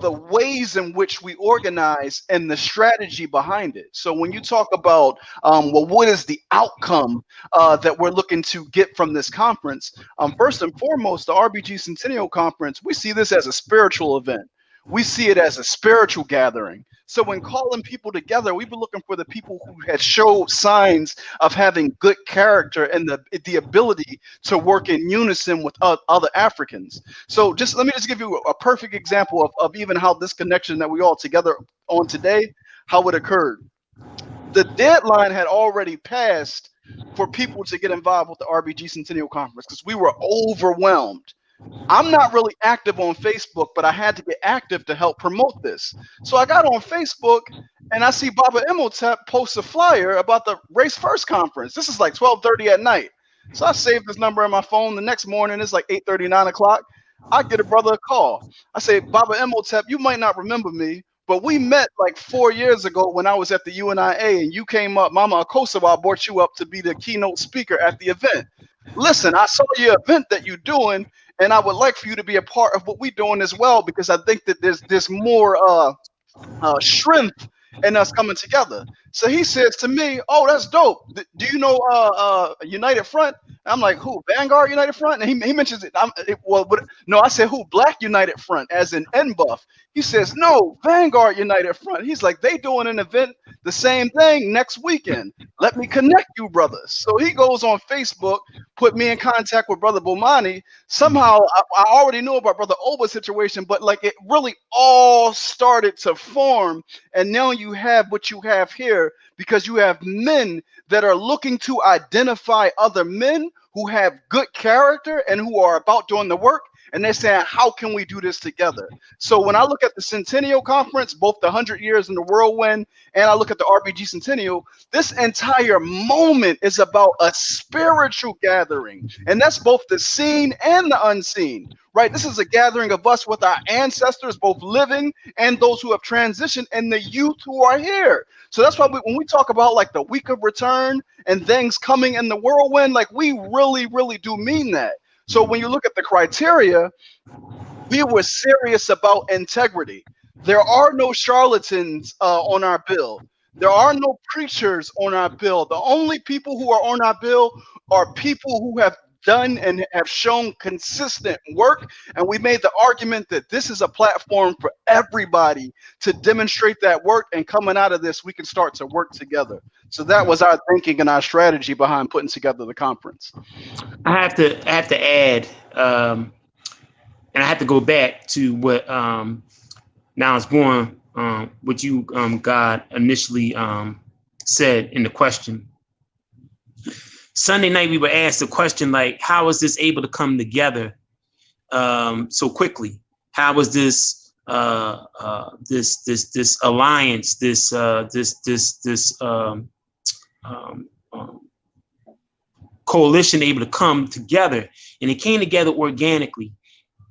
the ways in which we organize and the strategy behind it. So when you talk about, well, what is the outcome that we're looking to get from this conference? First and foremost, the RBG Centennial Conference, we see this as a spiritual event. We see it as a spiritual gathering. So when calling people together, we've been looking for the people who had showed signs of having good character and the ability to work in unison with other Africans. So let me give you a perfect example of even how this connection that we all together on today, how it occurred. The deadline had already passed for people to get involved with the RBG Centennial Conference because we were overwhelmed. I'm not really active on Facebook, but I had to get active to help promote this. So I got on Facebook and I see Baba Imhotep post a flyer about the Race First Conference. This is like 12:30 at night. So I saved this number in my phone. The next morning, it's like 8:30, 9 o'clock. I get a brother a call. I say, Baba Imhotep, you might not remember me, but we met like 4 years ago when I was at the UNIA and you came up. Mama Akosawa brought you up to be the keynote speaker at the event. Listen, I saw your event that you're doing, and I would like for you to be a part of what we're doing as well, because I think that there's more strength in us coming together. So he says to me, oh, that's dope. Do you know United Front? I'm like, who? Vanguard United Front? And he mentions it. No, I said, who? Black United Front, as in NBuff. He says, no, Vanguard United Front. He's like, they doing an event, the same thing next weekend. Let me connect you, brothers. So he goes on Facebook, put me in contact with Brother Bomani. Somehow, I already knew about Brother Oba's situation, but like it really all started to form. And now you have what you have here, because you have men that are looking to identify other men who have good character and who are about doing the work. And they're saying, how can we do this together? So when I look at the Centennial Conference, both the 100 years in the Whirlwind, and I look at the RBG Centennial, this entire moment is about a spiritual gathering. And that's both the seen and the unseen, right? This is a gathering of us with our ancestors, both living and those who have transitioned, and the youth who are here. So that's why when we talk about like the week of return and things coming in the Whirlwind, like we really, really do mean that. So when you look at the criteria, we were serious about integrity. There are no charlatans on our bill. There are no preachers on our bill. The only people who are on our bill are people who have done and have shown consistent work. And we made the argument that this is a platform for everybody to demonstrate that work. And coming out of this, we can start to work together. So that was our thinking and our strategy behind putting together the conference. I have to add, and I have to go back to what now it's going, what you, God, initially said in the question. Sunday night, we were asked the question, like, how was this able to come together so quickly? How was this this alliance, this coalition able to come together? And it came together organically.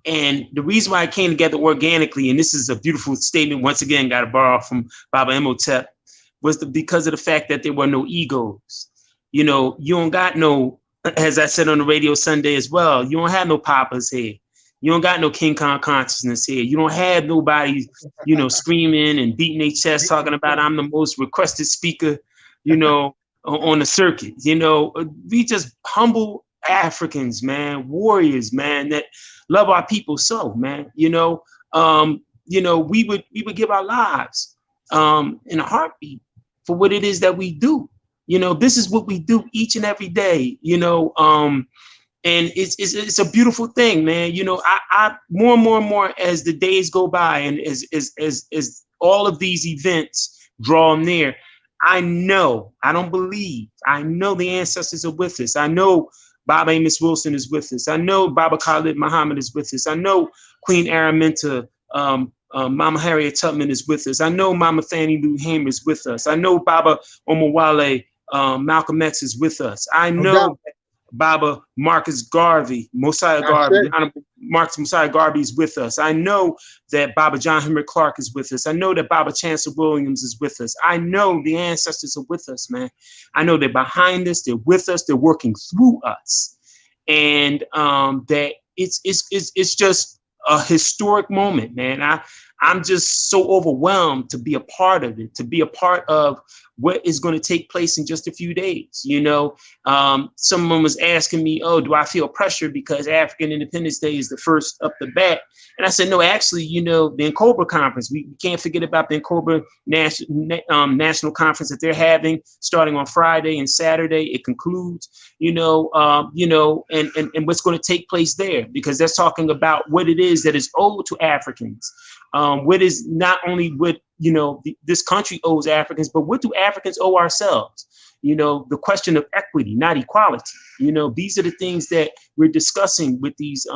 And the reason why it came together organically, and this is a beautiful statement, once again, got to borrow from Baba Imhotep, was because of the fact that there were no egos. You know, you don't got no, as I said on the radio Sunday as well, you don't have no papas here. You don't got no King Kong consciousness here. You don't have nobody, you know, screaming and beating their chest, talking about I'm the most requested speaker, you know, on the circuit. You know, we just humble Africans, man, warriors, man, that love our people so, man. You know, we would give our lives in a heartbeat for what it is that we do. You know, this is what we do each and every day, you know, and it's a beautiful thing, man. You know, I more and more as the days go by and as all of these events draw near, I know the ancestors are with us. I know Baba Amos Wilson is with us. I know Baba Khalid Muhammad is with us. I know Queen Araminta, Mama Harriet Tubman is with us. I know Mama Fannie Lou Hamer is with us. I know Baba Omowale, Malcolm X is with us. I know Baba Marcus Garvey, Mosiah Garvey, Honorable Marcus Mosiah Garvey is with us. I know that Baba John Henry Clark is with us. I know that Baba Chancellor Williams is with us. I know the ancestors are with us, man. I know they're behind us, they're with us, they're working through us. And that it's just a historic moment, man. I'm just so overwhelmed to be a part of it, to be a part of what is going to take place in just a few days. You know, someone was asking me, oh, do I feel pressure because African Independence Day is the first up the bat? And I said, no, actually, you know, the N'Cobra Conference, we can't forget about the N'Cobra National Conference that they're having starting on Friday and Saturday. It concludes, and what's going to take place there, because that's talking about what it is that is owed to Africans. What is not only what, you know, this country owes Africans, but what do Africans owe ourselves? You know, the question of equity, not equality. You know, these are the things that we're discussing with these,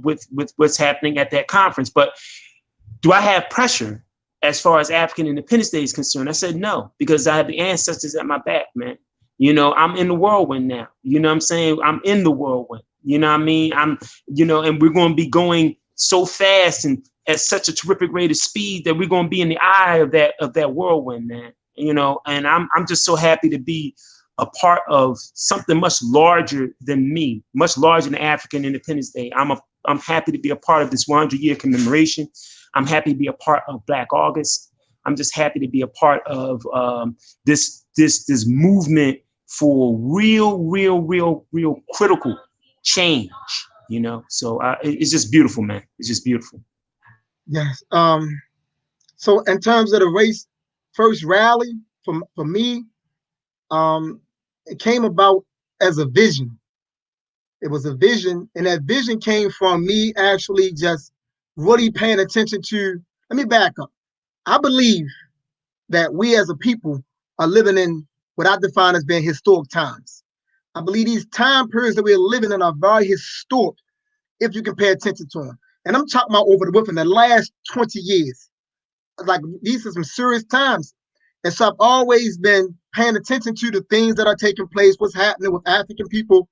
with what's happening at that conference. But do I have pressure as far as African Independence Day is concerned? I said no, because I have the ancestors at my back, man. You know, I'm in the whirlwind now. You know what I'm saying? I'm in the whirlwind. You know what I mean? And we're going to be going so fast and at such a terrific rate of speed that we're going to be in the eye of that whirlwind, man. You know, and I'm just so happy to be a part of something much larger than me, much larger than African Independence Day. I'm happy to be a part of this 100-year commemoration. I'm happy to be a part of Black August. I'm just happy to be a part of this movement for real critical change. You know, so it's just beautiful, man. It's just beautiful. Yes. So in terms of the race first rally for me, it came about as a vision. It was a vision, and that vision came from me actually just really paying attention to. Let me back up. I believe that we as a people are living in what I define as being historic times. I believe these time periods that we're living in are very historic if you can pay attention to them. And I'm talking about within the last 20 years. Like, these are some serious times. And so I've always been paying attention to the things that are taking place, what's happening with African people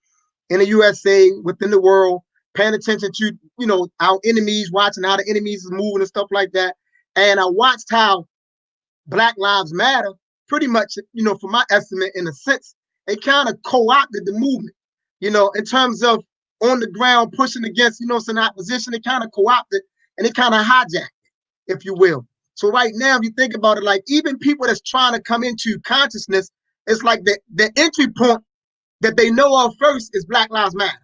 in the USA, within the world, paying attention to, you know, our enemies, watching how the enemies is moving and stuff like that. And I watched how Black Lives Matter pretty much, you know, for my estimate, in a sense, it kind of co-opted the movement, you know, in terms of on the ground pushing against, you know, some opposition. It kind of co-opted and it kind of hijacked it, if you will. So right now, if you think about it, like, even people that's trying to come into consciousness, it's like the entry point that they know of first is Black Lives Matter.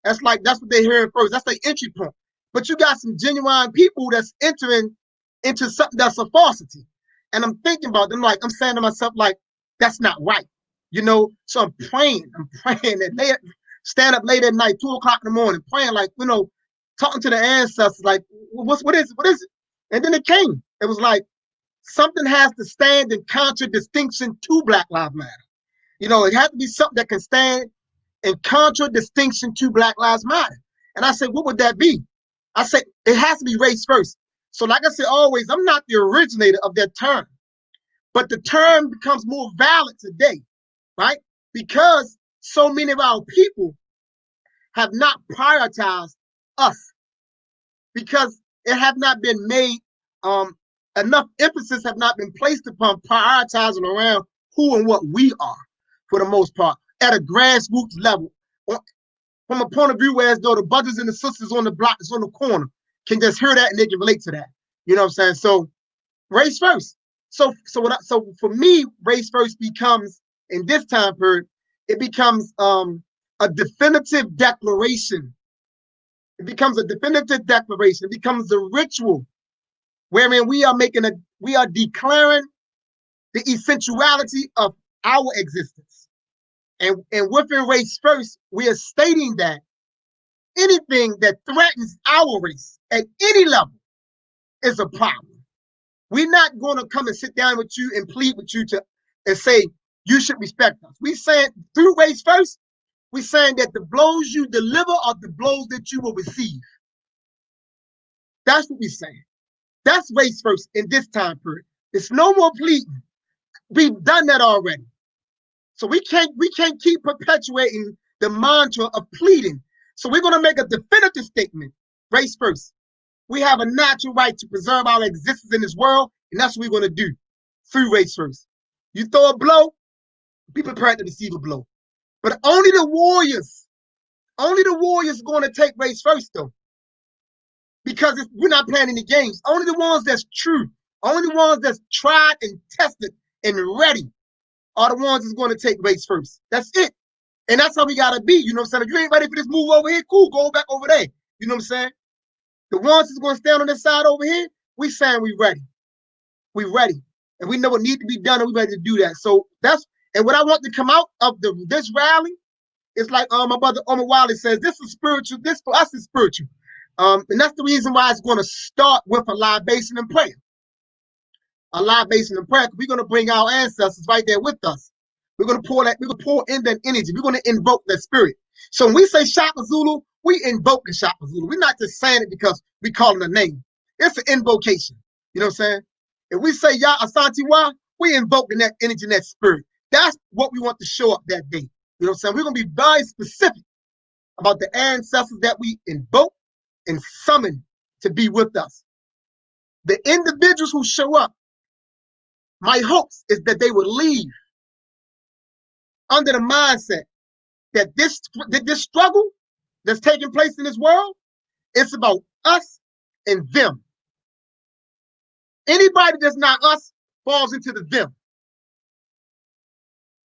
That's what they hear first. That's their entry point. But you got some genuine people that's entering into something that's a falsity. And I'm thinking about them, like, I'm saying to myself, like, that's not right. You know, so I'm praying that they stand up late at night, 2 o'clock in the morning, praying, like, you know, talking to the ancestors, like, what is it? And then it came. It was like, something has to stand in contradistinction to Black Lives Matter. You know, it has to be something that can stand in contradistinction to Black Lives Matter. And I said, what would that be? I said, it has to be race first. So like I said, always, I'm not the originator of that term, but the term becomes more valid today, right? Because so many of our people have not prioritized us, because it have not been made, enough emphasis have not been placed upon prioritizing around who and what we are, for the most part, at a grassroots level, from a point of view where as though the brothers and the sisters on the block that's on the corner can just hear that and they can relate to that. You know what I'm saying? So race first. So for me, race first becomes, in this time period, it becomes a definitive declaration. It becomes a definitive declaration. It becomes a ritual wherein we are declaring the essentiality of our existence. And within race first, we are stating that anything that threatens our race at any level is a problem. We're not going to come and sit down with you and plead with you and say, you should respect us. We saying through race first, we're saying that the blows you deliver are the blows that you will receive. That's what we're saying. That's race first in this time period. It's no more pleading. We've done that already. So we can't keep perpetuating the mantra of pleading. So we're going to make a definitive statement, race first. We have a natural right to preserve our existence in this world, and that's what we're going to do through race first. You throw a blow, be prepared to receive a blow. But only the warriors are going to take race first, though. Because we're not playing any games. Only the ones that's true, only the ones that's tried and tested and ready are the ones that's going to take race first. That's it. And that's how we got to be. You know what I'm saying? If you ain't ready for this move over here, cool, go back over there. You know what I'm saying? The ones that's going to stand on this side over here, we saying we ready. We ready. And we know what needs to be done, and we ready to do that. So and what I want to come out of this rally is like my brother Omowale says, this is spiritual. This for us is spiritual. And that's the reason why it's going to start with a libation and prayer. A libation and prayer. We're going to bring our ancestors right there with us. We're going to pour in that energy. We're going to invoke that spirit. So when we say Shaka Zulu, we invoke the Shaka Zulu. We're not just saying it because we call it a name. It's an invocation. You know what I'm saying? If we say Ya Asante Wa, we invoking that energy and that spirit. That's what we want to show up that day. You know what I'm saying? We're going to be very specific about the ancestors that we invoke and summon to be with us. The individuals who show up, my hopes is that they will leave under the mindset that this struggle that's taking place in this world, it's about us and them. Anybody that's not us falls into the them.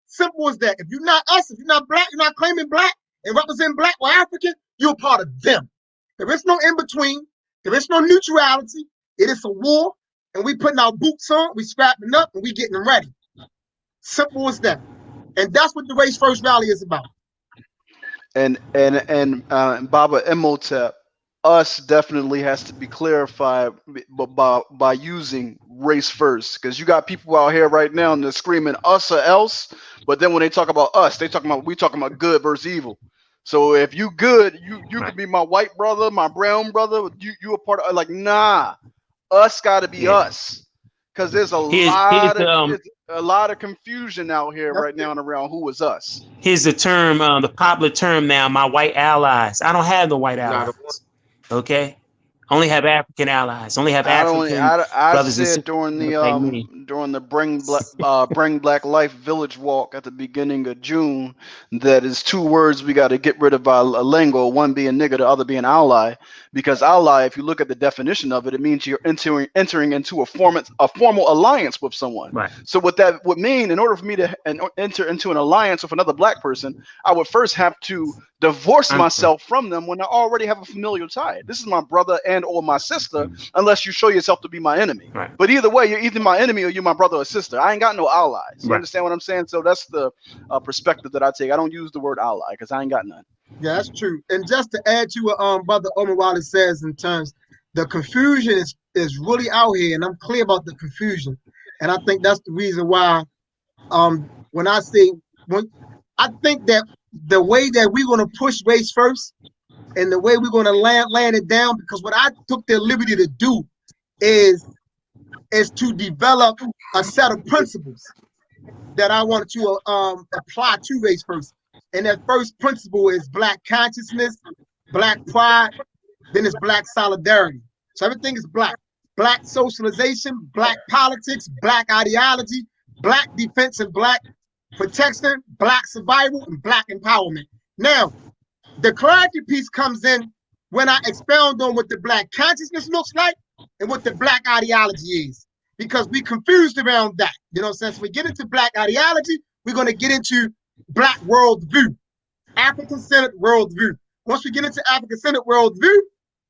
Simple as that. If you're not us, if you're not black, you're not claiming black and represent black or African, you're part of them. There is no in-between. There is no neutrality. It is a war, and we putting our boots on, we strapping up, and we getting ready. Simple as that. And that's what the Race First Rally is about. And Baba Imhotep, us definitely has to be clarified by using race first, because you got people out here right now and they're screaming us or else, but then when they talk about us, we talking about good versus evil. So if you good, you could be my white brother, my brown brother, you a part of, like, nah, us got to be us, because there's a lot of confusion out here right now and around who is us. Here's the term, the popular term now, my white allies. I don't have the white allies. Okay. Only have African allies. Only have African brothers and sisters. During the Bring Black Life Village Walk at the beginning of June, that is 2 words we got to get rid of our lingo. One being nigga, the other being ally. Because ally, if you look at the definition of it, it means you're entering into a formal alliance with someone. Right. So what that would mean, in order for me to enter into an alliance with another black person, I would first have to divorce myself from them when I already have a familial tie. This is my brother and or my sister, unless you show yourself to be my enemy. Right. But either way, you're either my enemy or you're my brother or sister. I ain't got no allies. You understand what I'm saying? So that's the perspective that I take. I don't use the word ally because I ain't got none. Yeah, that's true. And just to add to what Brother Omowale says in terms, the confusion is really out here, and I'm clear about the confusion. And I think that's the reason why when I think that the way that we're going to push race first and the way we're going to land it down, because what I took the liberty to do is to develop a set of principles that I wanted to apply to race first. And that first principle is Black consciousness, Black pride, then it's Black solidarity. So everything is Black. Black socialization, Black politics, Black ideology, Black defense and Black protection, Black survival, and Black empowerment. Now, the clarity piece comes in when I expound on what the Black consciousness looks like and what the Black ideology is, because we confused around that. You know what I'm saying? So we get into Black ideology, we're going to get into Black worldview, African-centered worldview. Once we get into African-centered worldview,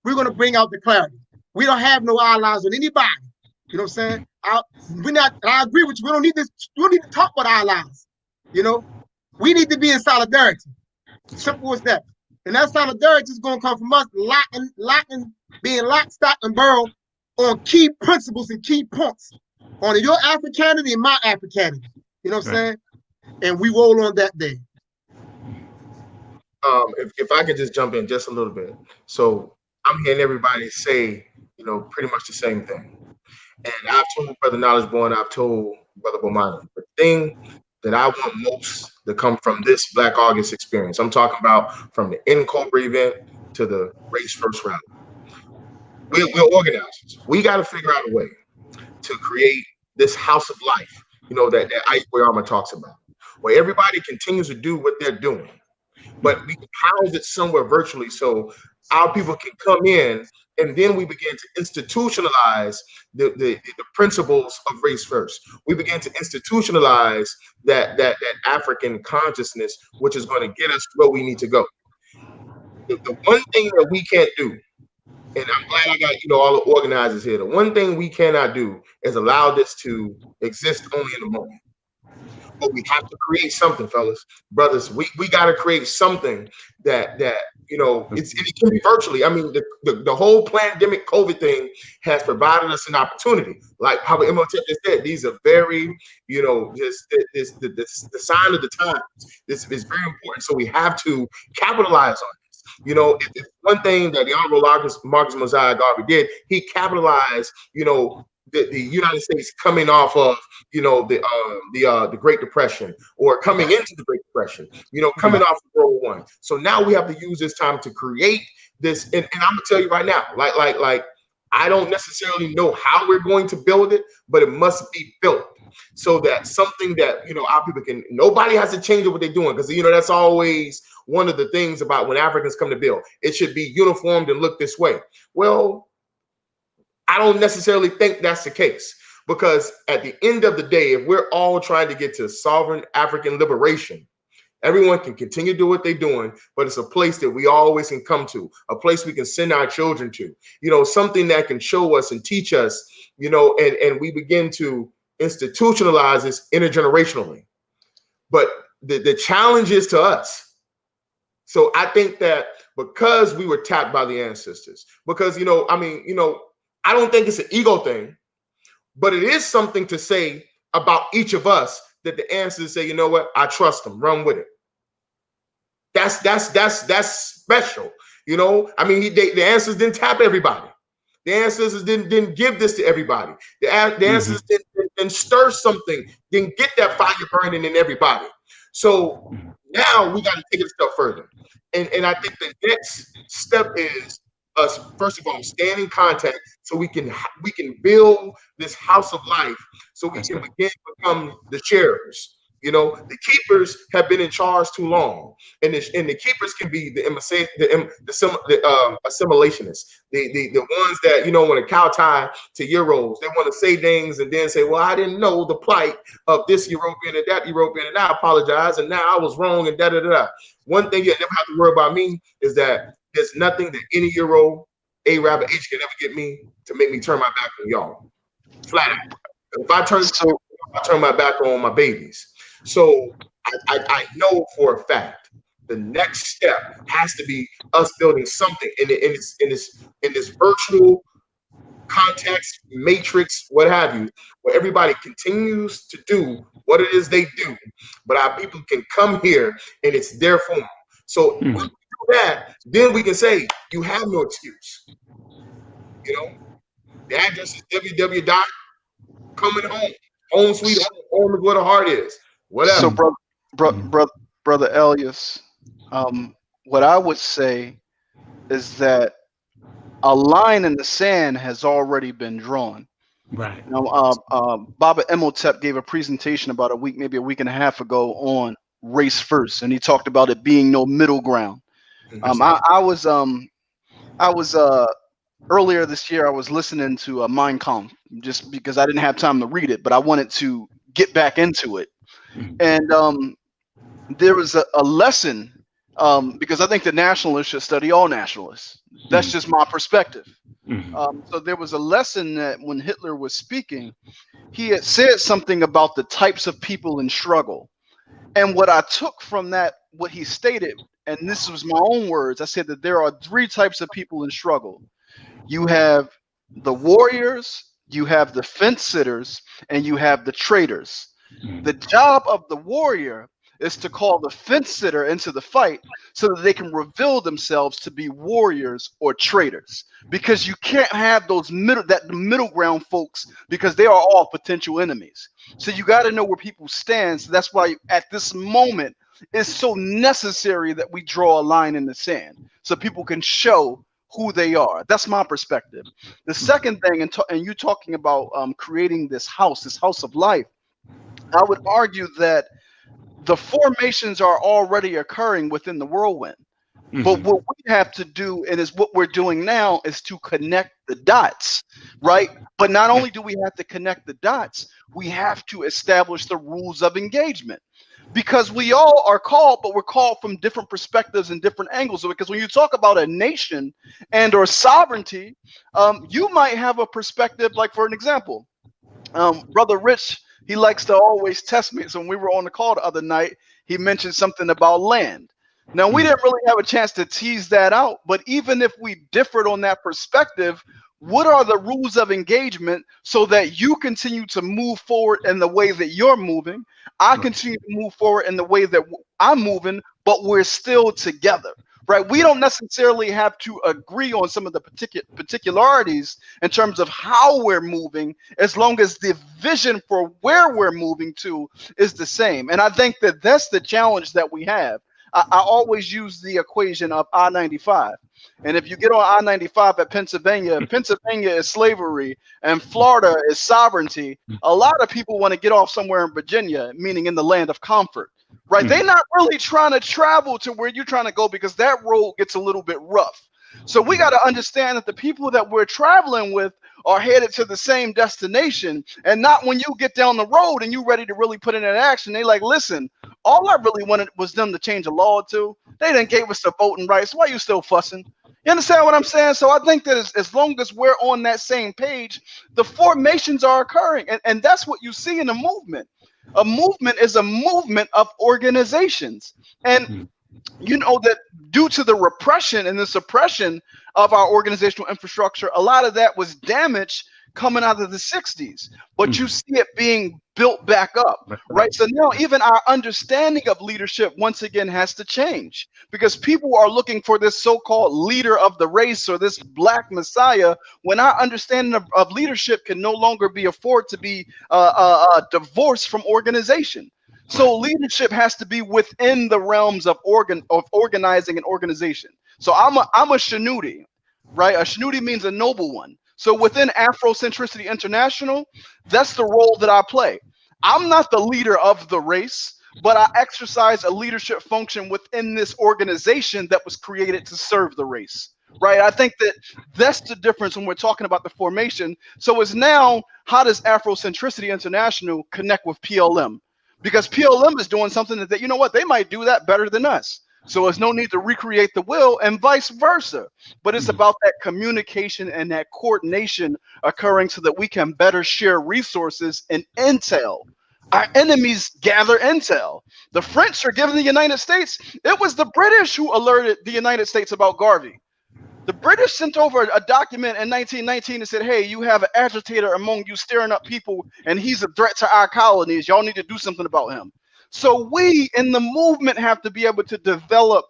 we're going to bring out the clarity. We don't have no allies on anybody. You know what I'm saying? I agree with you. We don't need to talk about allies. You know, we need to be in solidarity. Simple as that. And that solidarity is going to come from us being lock, stock, and barrel on key principles and key points on your Africanity and my Africanity. You know what I'm saying? And we roll on that day. If I could just jump in just a little bit. So I'm hearing everybody say, pretty much the same thing. And I've told Brother Knowledge Born, I've told Brother Bomani, the thing that I want most to come from this Black August experience, I'm talking about from the Cobra event to the Race First rally. We're organizers. We got to figure out a way to create this house of life, that Iceway Armor talks about, where everybody continues to do what they're doing, but we can house it somewhere virtually so our people can come in, and then we begin to institutionalize the principles of race first. We begin to institutionalize that African consciousness, which is going to get us where we need to go. The one thing that we can't do, and I'm glad I got all the organizers here, the one thing we cannot do is allow this to exist only in the moment. But we have to create something, fellas, brothers. We got to create something that it can be virtually. I mean, the whole pandemic COVID thing has provided us an opportunity. Like how Imhotep just said, these are very, just the sign of the times. This is very important. So we have to capitalize on it. It's one thing that the Honorable Marcus Mosiah Garvey did. He capitalized, the United States coming off of, the Great Depression, or coming into the Great Depression, coming off of World War I. So now we have to use this time to create this. And I'm gonna tell you right now, like I don't necessarily know how we're going to build it, but it must be built so that something that our people can. Nobody has to change what they're doing, because that's always one of the things about when Africans come to build. It should be uniformed and look this way. Well, I don't necessarily think that's the case, because at the end of the day, if we're all trying to get to sovereign African liberation, everyone can continue to do what they're doing, but it's a place that we always can come to, a place we can send our children to, something that can show us and teach us, and we begin to institutionalize this intergenerationally. But the challenge is to us. So I think that because we were tapped by the ancestors, because, I don't think it's an ego thing, but it is something to say about each of us that the ancestors say, I trust them, run with it. That's special. The ancestors didn't tap everybody. The ancestors didn't give this to everybody. The ancestors didn't stir something, didn't get that fire burning in everybody. So now we got to take it a step further. And I think the next step is us, first of all, stand in contact so we can build this house of life, so we can begin to become the sharers. You know, the keepers have been in charge too long, and the keepers can be the assimilationists, the ones that, you know, want to kowtow to Euros. They want to say things and then say, well, I didn't know the plight of this European and that European, and I apologize, and now I was wrong, and da da da. One thing you never have to worry about me is that there's nothing that any Euro, Arab, or H can ever get me to make me turn my back on y'all. Flat out. If I turn my back on my babies. So I know for a fact the next step has to be us building something in this virtual context, matrix, what have you, where everybody continues to do what it is they do, but our people can come here and it's their form. So when we do that, then we can say you have no excuse. You know, the address is www.cominghome. Home sweet home is where the heart is. Whatever. So, brother Aleous, what I would say is that a line in the sand has already been drawn. Right. Now, Baba Imhotep gave a presentation about maybe a week and a half ago on race first, and he talked about it being no middle ground. I was earlier this year, I was listening to Mein Kampf just because I didn't have time to read it, but I wanted to get back into it. And there was a lesson, because I think the nationalists should study all nationalists. That's just my perspective. So there was a lesson that when Hitler was speaking, he had said something about the types of people in struggle. And what I took from that, what he stated, and this was my own words, I said that there are 3 types of people in struggle. You have the warriors, you have the fence sitters, and you have the traitors. The job of the warrior is to call the fence sitter into the fight so that they can reveal themselves to be warriors or traitors, because you can't have those middle ground folks, because they are all potential enemies. So you got to know where people stand. So that's why at this moment it's so necessary that we draw a line in the sand so people can show who they are. That's my perspective. The second thing, and you talking about creating this house of life, I would argue that the formations are already occurring within the whirlwind. But what we have to do, and is what we're doing now, is to connect the dots, right? But not only do we have to connect the dots, we have to establish the rules of engagement. Because we all are called, but we're called from different perspectives and different angles. Because when you talk about a nation and or sovereignty, you might have a perspective, like for an example, Brother Rich, he likes to always test me. So when we were on the call the other night, he mentioned something about land. Now, we didn't really have a chance to tease that out, but even if we differed on that perspective, what are the rules of engagement so that you continue to move forward in the way that you're moving? I continue to move forward in the way that I'm moving, but we're still together, right? We don't necessarily have to agree on some of the particularities in terms of how we're moving, as long as the vision for where we're moving to is the same. And I think that that's the challenge that we have. I always use the equation of I-95. And if you get on I-95 at Pennsylvania, Pennsylvania is slavery and Florida is sovereignty. A lot of people want to get off somewhere in Virginia, meaning in the land of comfort, right? They're not really trying to travel to where you're trying to go, because that road gets a little bit rough. So we got to understand that the people that we're traveling with are headed to the same destination, and not when you get down the road and you ready to really put in an action. They like, listen, all I really wanted was them to change the law too. They didn't give us the voting rights. Why you still fussing? You understand what I'm saying? So I think that as long as we're on that same page, the formations are occurring, and that's what you see in a movement. A movement is a movement of organizations, and you know that due to the repression and the suppression of our organizational infrastructure, a lot of that was damaged coming out of the 60s, but you see it being built back up, right? So now even our understanding of leadership once again has to change, because people are looking for this so-called leader of the race or this black messiah, when our understanding of leadership can no longer be afforded to be divorced from organization. So leadership has to be within the realms of organizing an organization. So I'm a Shanuti. right? A Shanudi means a noble one. So within Afrocentricity International, that's the role that I play. I'm not the leader of the race, but I exercise a leadership function within this organization that was created to serve the race, right? I think that that's the difference when we're talking about the formation. So it's now, how does Afrocentricity International connect with PLM? Because PLM is doing something that, you know what, they might do that better than us. So there's no need to recreate the wheel, and vice versa. But it's about that communication and that coordination occurring so that we can better share resources and intel. Our enemies gather intel. The French are giving the United States. It was the British who alerted the United States about Garvey. The British sent over a document in 1919 and said, hey, you have an agitator among you stirring up people, and he's a threat to our colonies. Y'all need to do something about him. So we in the movement have to be able to develop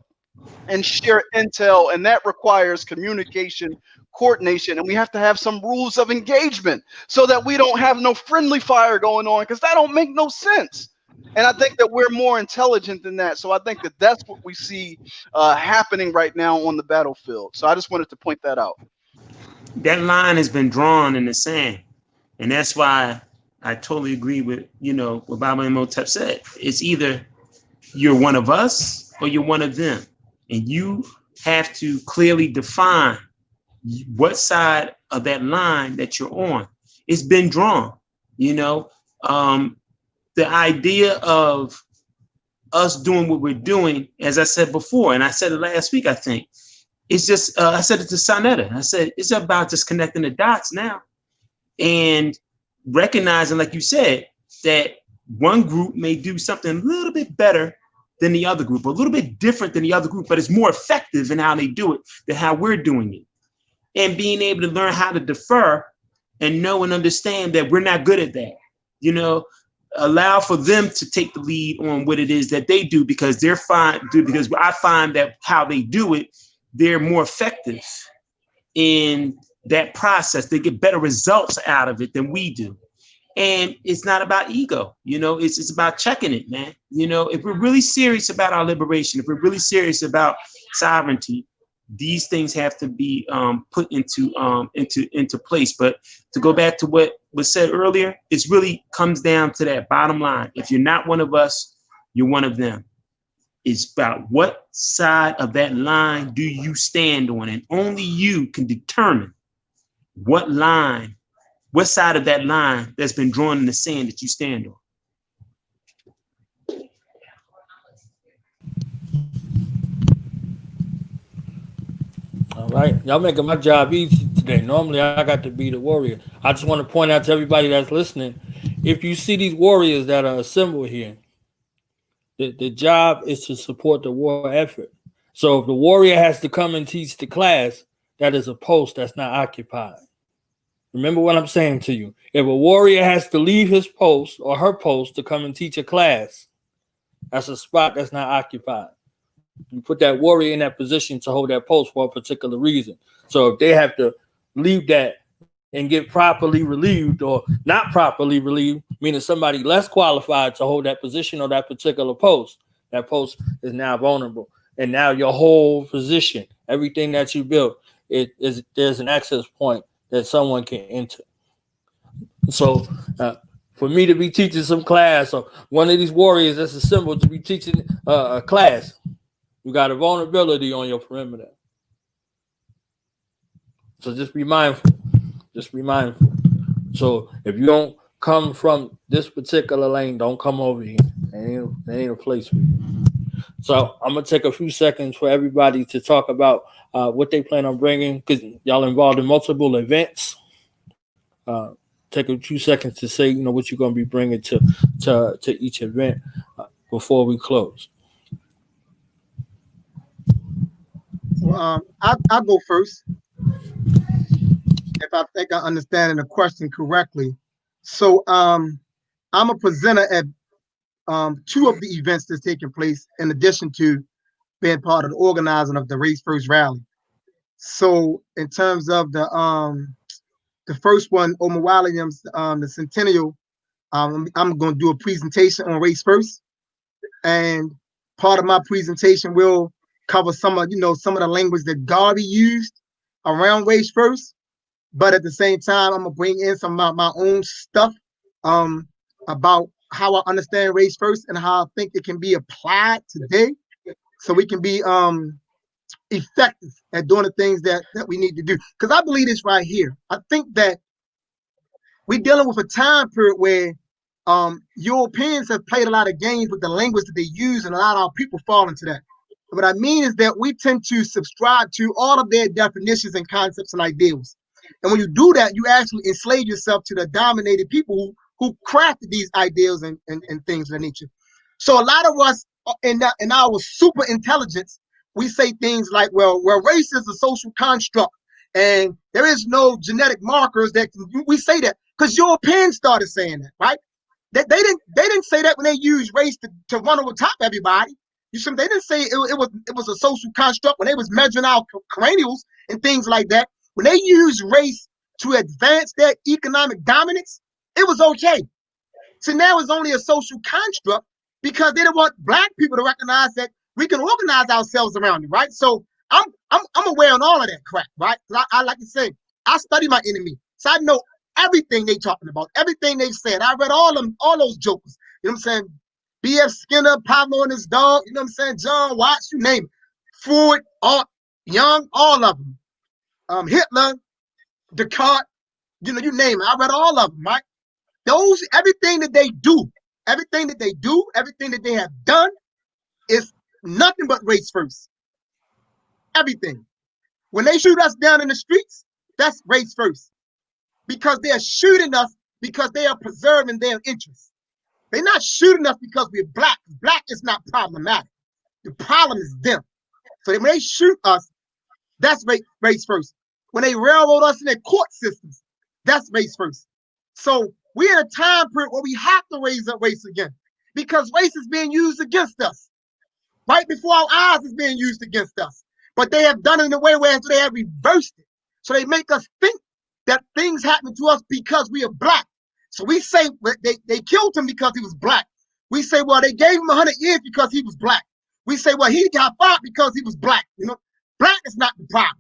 and share intel, and that requires communication, coordination, and we have to have some rules of engagement so that we don't have no friendly fire going on, because that don't make no sense. And I think that we're more intelligent than that. So I think that that's what we see happening right now on the battlefield. So I just wanted to point that out. That line has been drawn in the sand, and that's why I totally agree with, what Baba Imhotep said. It's either you're one of us or you're one of them. And you have to clearly define what side of that line that you're on. It's been drawn, the idea of us doing what we're doing, as I said before, and I said it last week, I think, it's just, I said it to Sonetta. I said, it's about just connecting the dots now and recognizing, like you said, that one group may do something a little bit better than the other group, a little bit different than the other group, but it's more effective in how they do it than how we're doing it. And being able to learn how to defer and know and understand that we're not good at that. Allow for them to take the lead on what it is that they do, because they're fine, because I find that how they do it, they're more effective in that process. They get better results out of it than we do. And it's not about ego, it's about checking it, man. If we're really serious about our liberation, if we're really serious about sovereignty, these things have to be put into place. But to go back to what was said earlier, it really comes down to that bottom line. If you're not one of us, you're one of them. It's about what side of that line do you stand on, and only you can determine what side of that line that's been drawn in the sand that you stand on. All right, y'all making my job easy today. Normally, I got to be the warrior. I just want to point out to everybody that's listening, if you see these warriors that are assembled here, the job is to support the war effort. So if the warrior has to come and teach the class, that is a post that's not occupied. Remember what I'm saying to you. If a warrior has to leave his post or her post to come and teach a class, that's a spot that's not occupied. You put that warrior in that position to hold that post for a particular reason. So if they have to leave that and get properly relieved or not properly relieved, meaning somebody less qualified to hold that position or that particular post, that post is now vulnerable. And now your whole position, everything that you built, there's an access point that someone can enter. So for me to be teaching some class, or one of these warriors that's assembled to be teaching a class, you got a vulnerability on your perimeter. So just be mindful. Just be mindful. So if you don't come from this particular lane, don't come over here. There ain't a place for you. So I'm going to take a few seconds for everybody to talk about what they plan on bringing, because y'all involved in multiple events. Take a few seconds to say, what you're going to be bringing to each event before we close. Well, I'll go first, if I think I'm understanding the question correctly. So I'm a presenter at two of the events that's taking place, in addition to being part of the organizing of the Race First Rally. So in terms of the first one, Omowale, the Centennial, I'm going to do a presentation on Race First, and part of my presentation will cover some of the language that Garvey used around race first, but at the same time, I'm gonna bring in some of my own stuff about how I understand race first and how I think it can be applied today, so we can be effective at doing the things that we need to do. Because I believe this right here. I think that we're dealing with a time period where Europeans have played a lot of games with the language that they use, and a lot of our people fall into that. What I mean is that we tend to subscribe to all of their definitions and concepts and ideals. And when you do that, you actually enslave yourself to the dominated people who crafted these ideals and things of that nature. So a lot of us in our super intelligence, we say things like, well, race is a social construct and there is no genetic markers that we say that because Europeans started saying that, right? They didn't say that when they used race to run over top everybody. They didn't say it was a social construct when they was measuring out cranials and things like that. When they used race to advance their economic dominance, it was okay. So now it's only a social construct because they don't want black people to recognize that we can organize ourselves around it, right? So I'm aware of all of that crap, right? I like to say, I study my enemy, so I know everything they talking about, everything they said. I read all those jokers. You know what I'm saying? B.F. Skinner, Pablo and his dog. You know what I'm saying? John Watts, you name it. Freud, Young, all of them. Hitler, Descartes. You know, you name it. I read all of them, right? Everything that they do, everything that they have done is nothing but race first. Everything. When they shoot us down in the streets, that's race first. Because they are shooting us because they are preserving their interests. They're not shooting us because we're black. Black is not problematic. The problem is them. So when they shoot us, that's race first. When they railroad us in their court systems, that's race first. So we're in a time period where we have to raise up race again because race is being used against us. Right before our eyes is being used against us. But they have done it in a way where they have reversed it. So they make us think that things happen to us because we are black. So we say they killed him because he was black. We say, well, they gave him 100 years because he was black. We say, well, he got fired because he was black. You know, black is not the problem.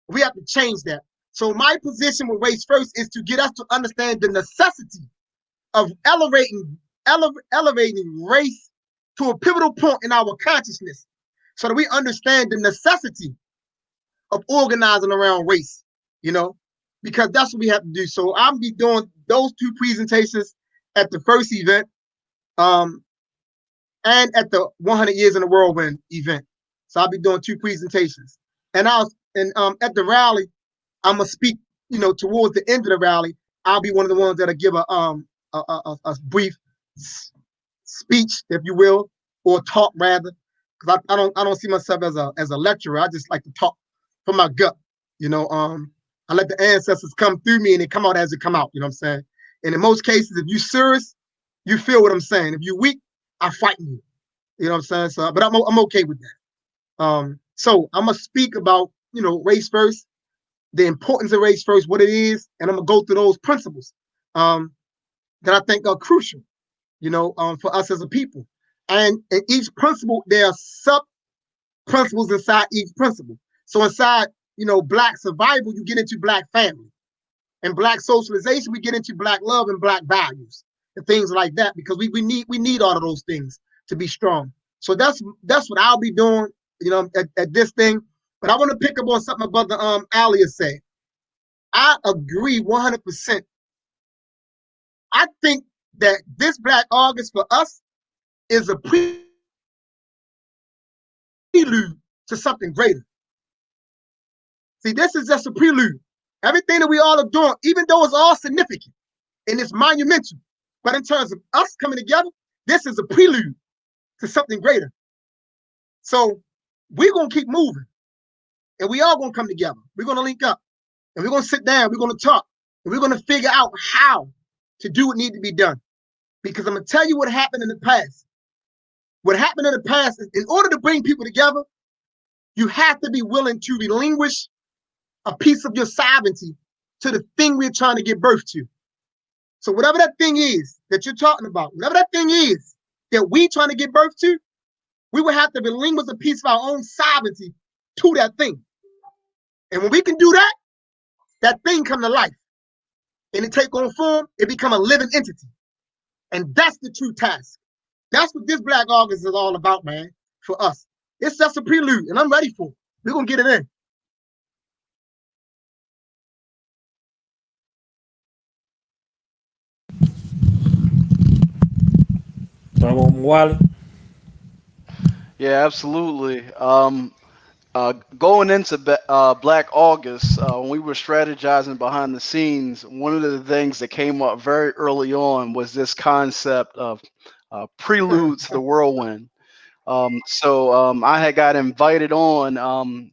We have to change that. So my position with race first is to get us to understand the necessity of elevating race to a pivotal point in our consciousness so that we understand the necessity of organizing around race, you know, because that's what we have to do. So I'll be doing those two presentations at the first event and at the 100 Years in the Whirlwind event. So I'll be doing two presentations. And at the rally, I'm going to speak, you know, towards the end of the rally. I'll be one of the ones that'll give a brief speech, if you will, or talk rather, because I don't see myself as a lecturer. I just like to talk from my gut, you know. I let the ancestors come through me and they come out as they come out. You know what I'm saying? And in most cases, if you're serious, you feel what I'm saying. If you're weak, I fight you. You know what I'm saying? So, but I'm okay with that. So I'm gonna speak about, you know, race first, the importance of race first, what it is, and I'm gonna go through those principles that I think are crucial, you know, for us as a people. And in each principle, there are sub principles inside each principle. So inside, you know, black survival, you get into black family, and black socialization, we get into black love and black values and things like that, because we need all of those things to be strong. So that's what I'll be doing, you know, at this thing. But I want to pick up on something Brother Aleous said. I agree 100%. I think that this Black August for us is a prelude to something greater. See, this is just a prelude. Everything that we all are doing, even though it's all significant and it's monumental, but in terms of us coming together, this is a prelude to something greater. So we're going to keep moving, and we all going to come together. We're going to link up, and we're going to sit down. We're going to talk, and we're going to figure out how to do what needs to be done. Because I'm going to tell you what happened in the past. What happened in the past is, in order to bring people together, you have to be willing to relinquish a piece of your sovereignty to the thing we're trying to give birth to. So whatever that thing is that you're talking about, whatever that thing is that we trying to give birth to, we will have to relinquish a piece of our own sovereignty to that thing. And when we can do that, that thing come to life. And it take on form, it become a living entity. And that's the true task. That's what this Black August is all about, man, for us. It's just a prelude, and I'm ready for it. We're going to get it in. Omowale. Yeah, absolutely. Going into Black August, when we were strategizing behind the scenes, one of the things that came up very early on was this concept of prelude to the Whirlwind. So I had got invited on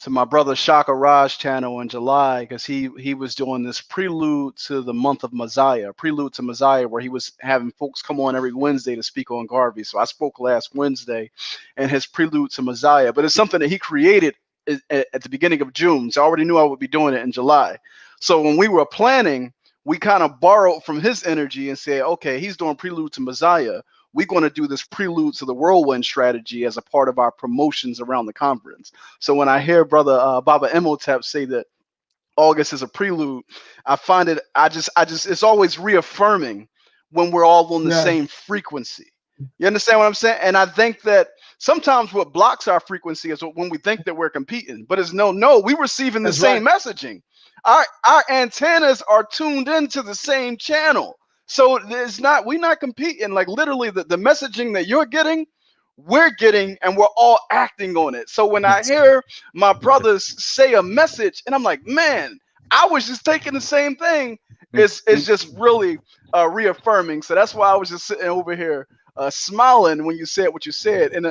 to my brother Shaka Raj channel in July because he was doing this prelude to the month of Mosiah, prelude to Mosiah, where he was having folks come on every Wednesday to speak on Garvey. So I spoke last Wednesday and his prelude to Mosiah, but it's something that he created at the beginning of June. So I already knew I would be doing it in July. So when we were planning, we kind of borrowed from his energy and said, okay, he's doing prelude to Mosiah. We're going to do this prelude to the Whirlwind strategy as a part of our promotions around the conference. So when I hear Brother Baba Imhotep say that August is a prelude, I find it, it's always reaffirming when we're all on the same frequency. You understand what I'm saying? And I think that sometimes what blocks our frequency is when we think that we're competing, but it's no, we're receiving the same messaging. Our antennas are tuned into the same channel. So we're not competing. Like literally the messaging that you're getting, we're getting, and we're all acting on it. So when I hear my brothers say a message and I'm like, man, I was just taking the same thing, it's just really reaffirming. So that's why I was just sitting over here smiling when you said what you said. And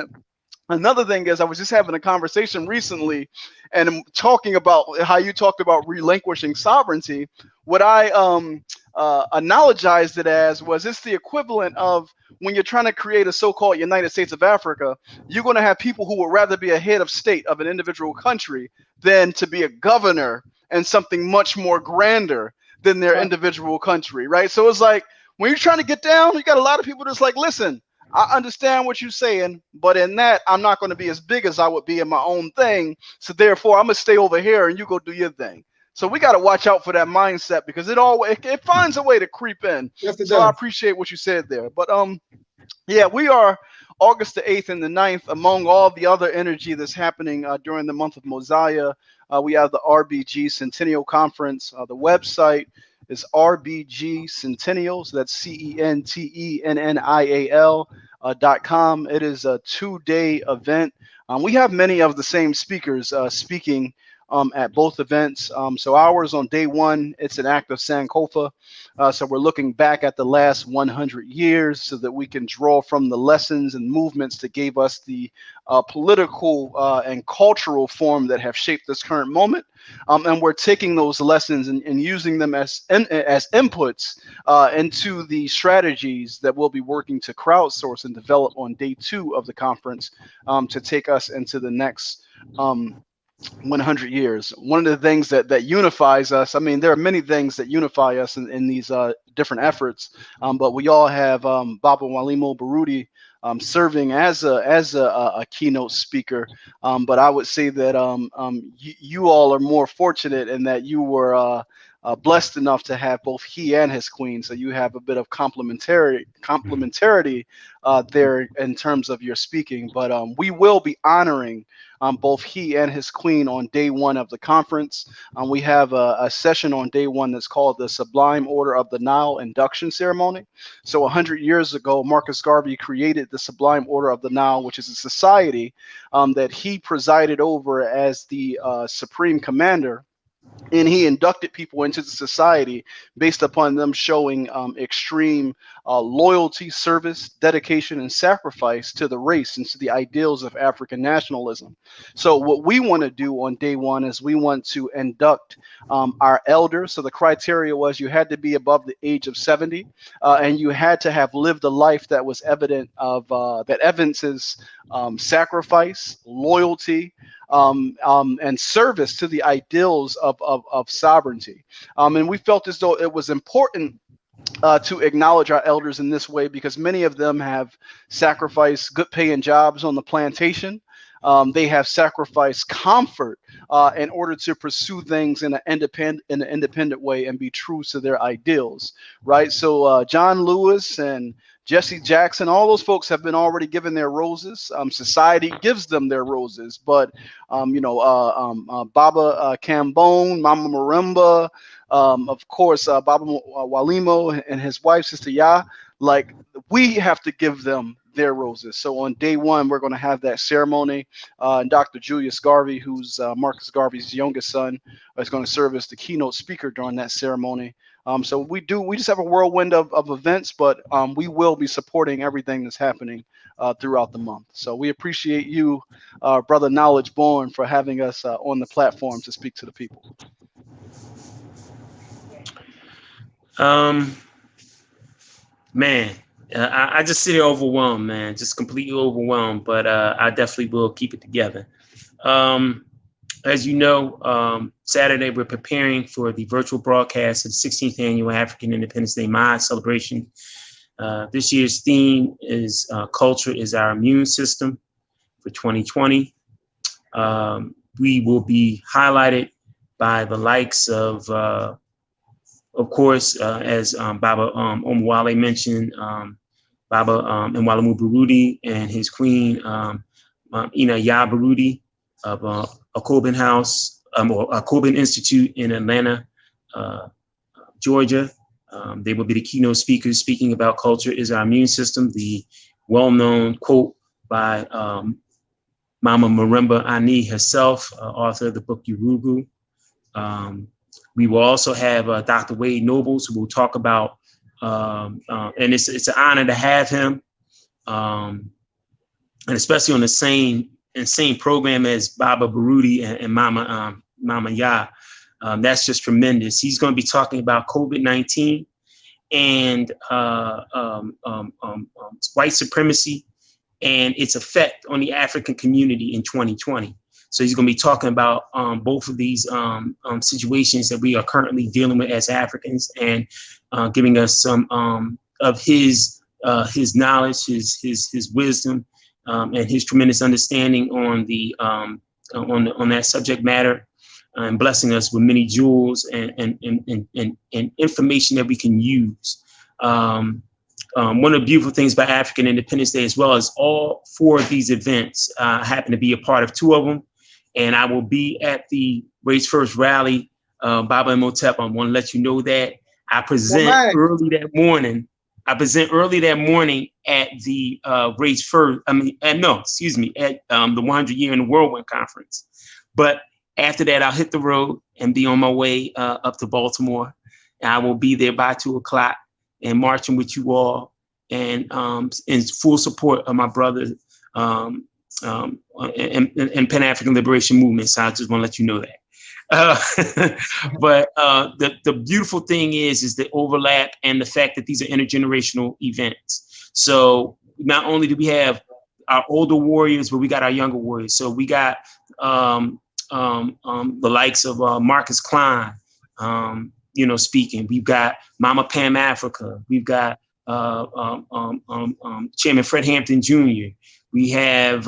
another thing is I was just having a conversation recently and I'm talking about how you talked about relinquishing sovereignty. What I analogized it as was it's the equivalent of when you're trying to create a so-called United States of Africa, you're going to have people who would rather be a head of state of an individual country than to be a governor and something much more grander than their individual country, right? So it's like when you're trying to get down, you got a lot of people that's like, listen, I understand what you're saying, but in that, I'm not going to be as big as I would be in my own thing. So therefore, I'm going to stay over here and you go do your thing. So we got to watch out for that mindset because it finds a way to creep in. Yes, it so does. I appreciate what you said there. But yeah, we are August the 8th and the 9th among all the other energy that's happening during the month of Mosiah. We have the RBG Centennial Conference. The website is RBG Centennial. So that's CENTENNIAL.com. It is a 2-day event. We have many of the same speakers speaking at both events. So ours on day one, it's an act of Sankofa. So we're looking back at the last 100 years so that we can draw from the lessons and movements that gave us the political and cultural form that have shaped this current moment. And we're taking those lessons and using them as inputs into the strategies that we'll be working to crowdsource and develop on day 2 of the conference to take us into the next 100 years. One of the things that unifies us, I mean, there are many things that unify us in these different efforts, but we all have Baba Walimo Baruti serving as a keynote speaker. But I would say that you all are more fortunate in that you were blessed enough to have both he and his queen. So you have a bit of complementarity there in terms of your speaking. But we will be honoring both he and his queen on day 1 of the conference. We have a session on day 1 that's called the Sublime Order of the Nile Induction Ceremony. So 100 years ago, Marcus Garvey created the Sublime Order of the Nile, which is a society that he presided over as the supreme commander. And he inducted people into the society based upon them showing extreme loyalty, service, dedication, and sacrifice to the race and to the ideals of African nationalism. So what we want to do on day 1 is we want to induct our elders. So the criteria was you had to be above the age of 70, and you had to have lived a life that was evident of that evidences sacrifice, loyalty, and service to the ideals of sovereignty. And we felt as though it was important to acknowledge our elders in this way because many of them have sacrificed good paying jobs on the plantation. They have sacrificed comfort in order to pursue things in an independent way and be true to their ideals, right? So John Lewis and Jesse Jackson, all those folks have been already given their roses. Society gives them their roses, but Baba Cambone, Mama Marimba, of course, Baba Walimo and his wife, Sister Ya, like we have to give them their roses. So on day one, we're going to have that ceremony. And Dr. Julius Garvey, who's Marcus Garvey's youngest son, is going to serve as the keynote speaker during that ceremony. So we just have a whirlwind of events, but we will be supporting everything that's happening throughout the month. So we appreciate you, Brother Knowledge Born, for having us on the platform to speak to the people. Man, I just sit here overwhelmed, man, just completely overwhelmed, but I definitely will keep it together. As you know, Saturday, we're preparing for the virtual broadcast of the 16th Annual African Independence Ma'at Celebration. This year's theme is Culture is Our Immune System for 2020. We will be highlighted by the likes of course, as Baba Omowale mentioned, Baba Mwalimu Baruti and his queen, Ina Ya Baruti of a Coben House, or a Coben Institute in Atlanta, Georgia. They will be the keynote speakers speaking about culture is our immune system, the well-known quote by Mama Marimba Ani herself, author of the book Urugu. We will also have Dr. Wade Nobles, who will talk about, and it's an honor to have him, and especially on the same program as Baba Baruti and Mama Ya. That's just tremendous. He's going to be talking about COVID-19 and white supremacy and its effect on the African community in 2020. So he's going to be talking about both of these situations that we are currently dealing with as Africans, and giving us some of his knowledge, his wisdom, and his tremendous understanding on the on that subject matter, and blessing us with many jewels and information that we can use. One of the beautiful things about African Independence Day, as well as all four of these events, I happen to be a part of two of them. And I will be at the Race First rally, Baba Imhotep. I want to let you know that I present early that morning. I present early that morning at the Race First. At the 100 Year in the Whirlwind conference. But after that, I'll hit the road and be on my way up to Baltimore. And I will be there by 2:00 and marching with you all, and in full support of my brother. And Pan-African Liberation Movement. So I just want to let you know that. But the beautiful thing is the overlap and the fact that these are intergenerational events. So not only do we have our older warriors, but we got our younger warriors. So we got the likes of Marcus Klein, speaking. We've got Mama Pam Africa. We've got Chairman Fred Hampton Jr. We have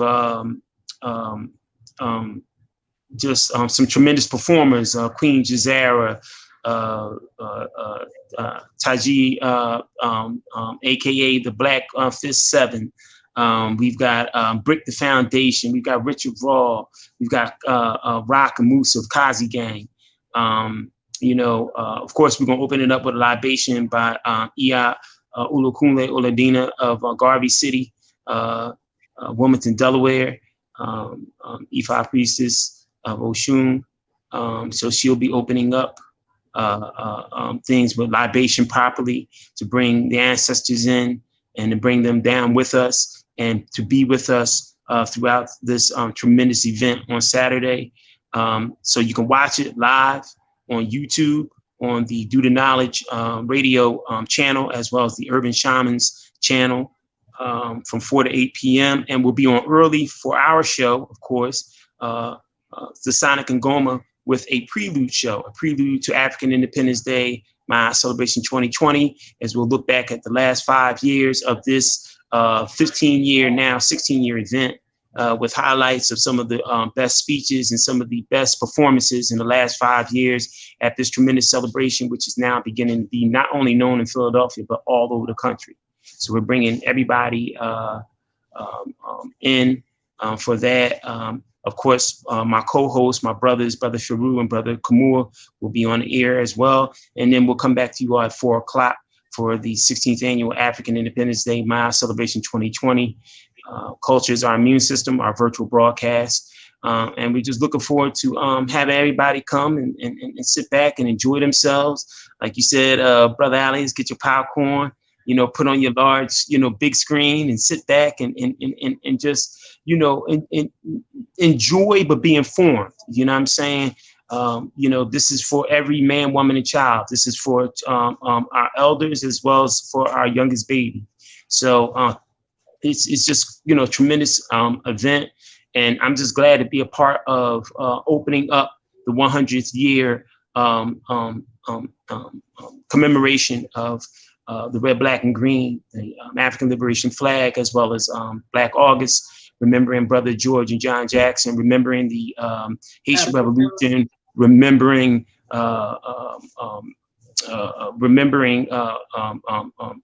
just some tremendous performers, Queen Jazara, Taji, aka the Black Fist Seven. We've got Brick the Foundation. We've got Richard Raw. We've got Rock and Moose of Kazi Gang. Of course, we're gonna open it up with a libation by Iya Ulukunle Oladina of Garvey City, Wilmington, Delaware, Ifa Priestess of Oshun. So she'll be opening up things with libation properly to bring the ancestors in and to bring them down with us and to be with us throughout this tremendous event on Saturday. So you can watch it live on YouTube, on the Do the Knowledge radio channel, as well as the Urban Shamans channel from 4 to 8 p.m. And we'll be on early for our show, of course, the Sonic Ngoma, with a prelude show, a prelude to African Independence Day, Ma'at Celebration 2020, as we'll look back at the last 5 years of this 16-year event, with highlights of some of the best speeches and some of the best performances in the last 5 years at this tremendous celebration, which is now beginning to be not only known in Philadelphia, but all over the country. So we're bringing everybody in for that. Of course, my co-hosts, my brothers, Brother Sharu and Brother Kamua, will be on the air as well. And then we'll come back to you all at 4 o'clock for the 16th Annual African Independence Day Ma'at Celebration 2020. Culture is our immune system, our virtual broadcast. And we're just looking forward to having everybody come and sit back and enjoy themselves. Like you said, Brother Aleous, get your popcorn, put on your large, big screen and sit back and just, enjoy, but be informed. You know what I'm saying? This is for every man, woman, and child. This is for our elders as well as for our youngest baby. So it's just, a tremendous event. And I'm just glad to be a part of opening up the 100th year commemoration of the red, black, and green, the African liberation flag, as well as Black August, remembering Brother George and John Jackson, remembering the Haitian Revolution, remembering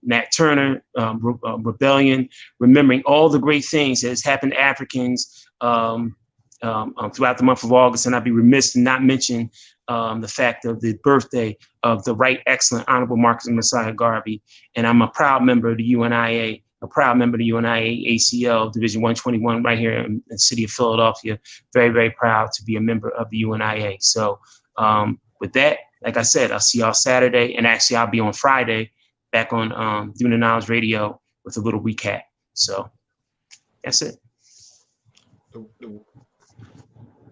Nat Turner rebellion, remembering all the great things that has happened to Africans throughout the month of August. And I'd be remiss to not mention the fact of the birthday of the Right Excellent Honorable Marcus Mosiah Garvey. And I'm a proud member of the UNIA, ACL Division 121 right here in the city of Philadelphia. Very, very proud to be a member of the UNIA. So with that, like I said, I'll see y'all Saturday. And actually, I'll be on Friday back on Doing the Knowledge Radio with a little recap. So that's it.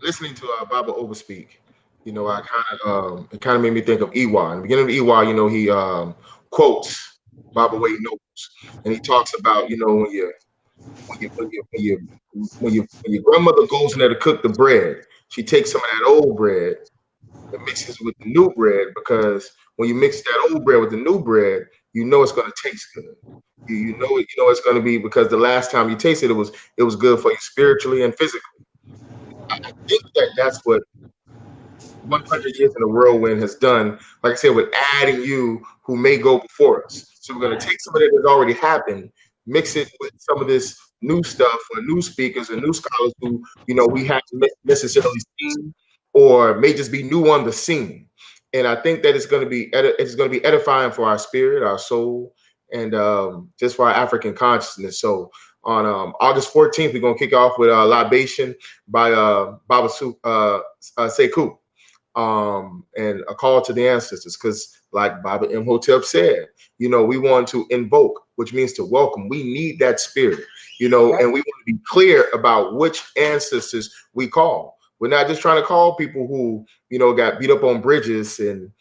Listening to Baba Oba speak, it kind of made me think of Iwa. In the beginning of Iwa, he quotes Baba Wade Nobles, and he talks about, when your grandmother goes in there to cook the bread, she takes some of that old bread and mixes with the new bread, because when you mix that old bread with the new bread, it's going to taste good. You know it's going to be, because the last time you tasted it was good for you spiritually and physically. I think that's what 100 years in a whirlwind has done, like I said, with adding you who may go before us. So we're going to take some of it that's already happened, mix it with some of this new stuff, or new speakers and new scholars who, we haven't necessarily seen, or may just be new on the scene. And I think that it's going to be edifying for our spirit, our soul, and just for our African consciousness. So on August 14th, we're going to kick off with a libation by Baba Sekou. And a call to the ancestors, because like Baba Imhotep said, we want to invoke, which means to welcome. We need that spirit, and we want to be clear about which ancestors we call. We're not just trying to call people who, got beat up on bridges and,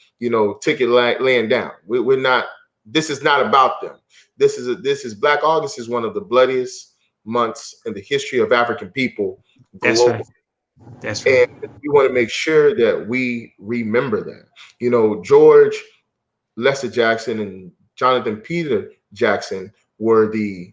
ticket laying down. We're not, this is not about them. This is Black August is one of the bloodiest months in the history of African people globally. That's right. That's right. And we want to make sure that we remember that. George Lester Jackson and Jonathan Peter Jackson were the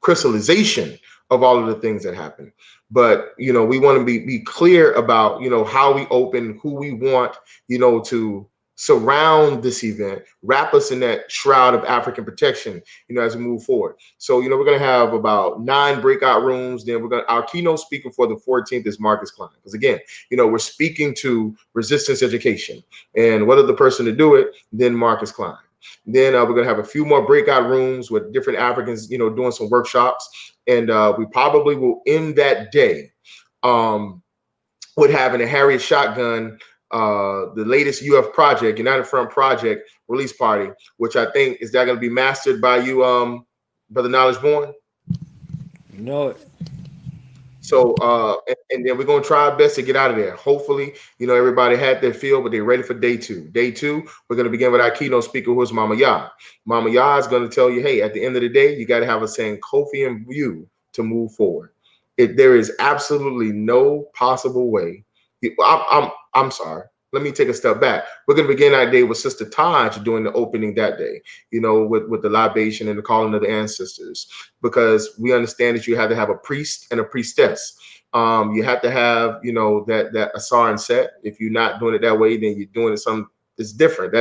crystallization of all of the things that happened. But, we want to be clear about, how we open, who we want, to surround this event, wrap us in that shroud of African protection, as we move forward. So, we're going to have about 9 breakout rooms. Then our keynote speaker for the 14th is Marcus Klein. Because again, we're speaking to resistance education, and what other person to do it than Marcus Klein. Then we're going to have a few more breakout rooms with different Africans, doing some workshops. And we probably will end that day with having a Harriet shotgun, the latest UF project, United Front Project release party, which I think is that going to be mastered by you, Brother Knowledge Born? You know it. So, and then we're going to try our best to get out of there. Hopefully, everybody had their feel, but they're ready for day 2. Day 2, we're going to begin with our keynote speaker, who is Mama Ya. Mama Ya is going to tell you, hey, at the end of the day, you got to have a Sankofian view to move forward. There is absolutely no possible way. I'm sorry. let me take a step back. We're going to begin our day with Sister Taj doing the opening that day, you know, with the libation and the calling of the ancestors, because we understand that you have to have a priest and a priestess. You have to have, you know, that Asar and Set. If you're not doing it that way, then you're doing it it's different.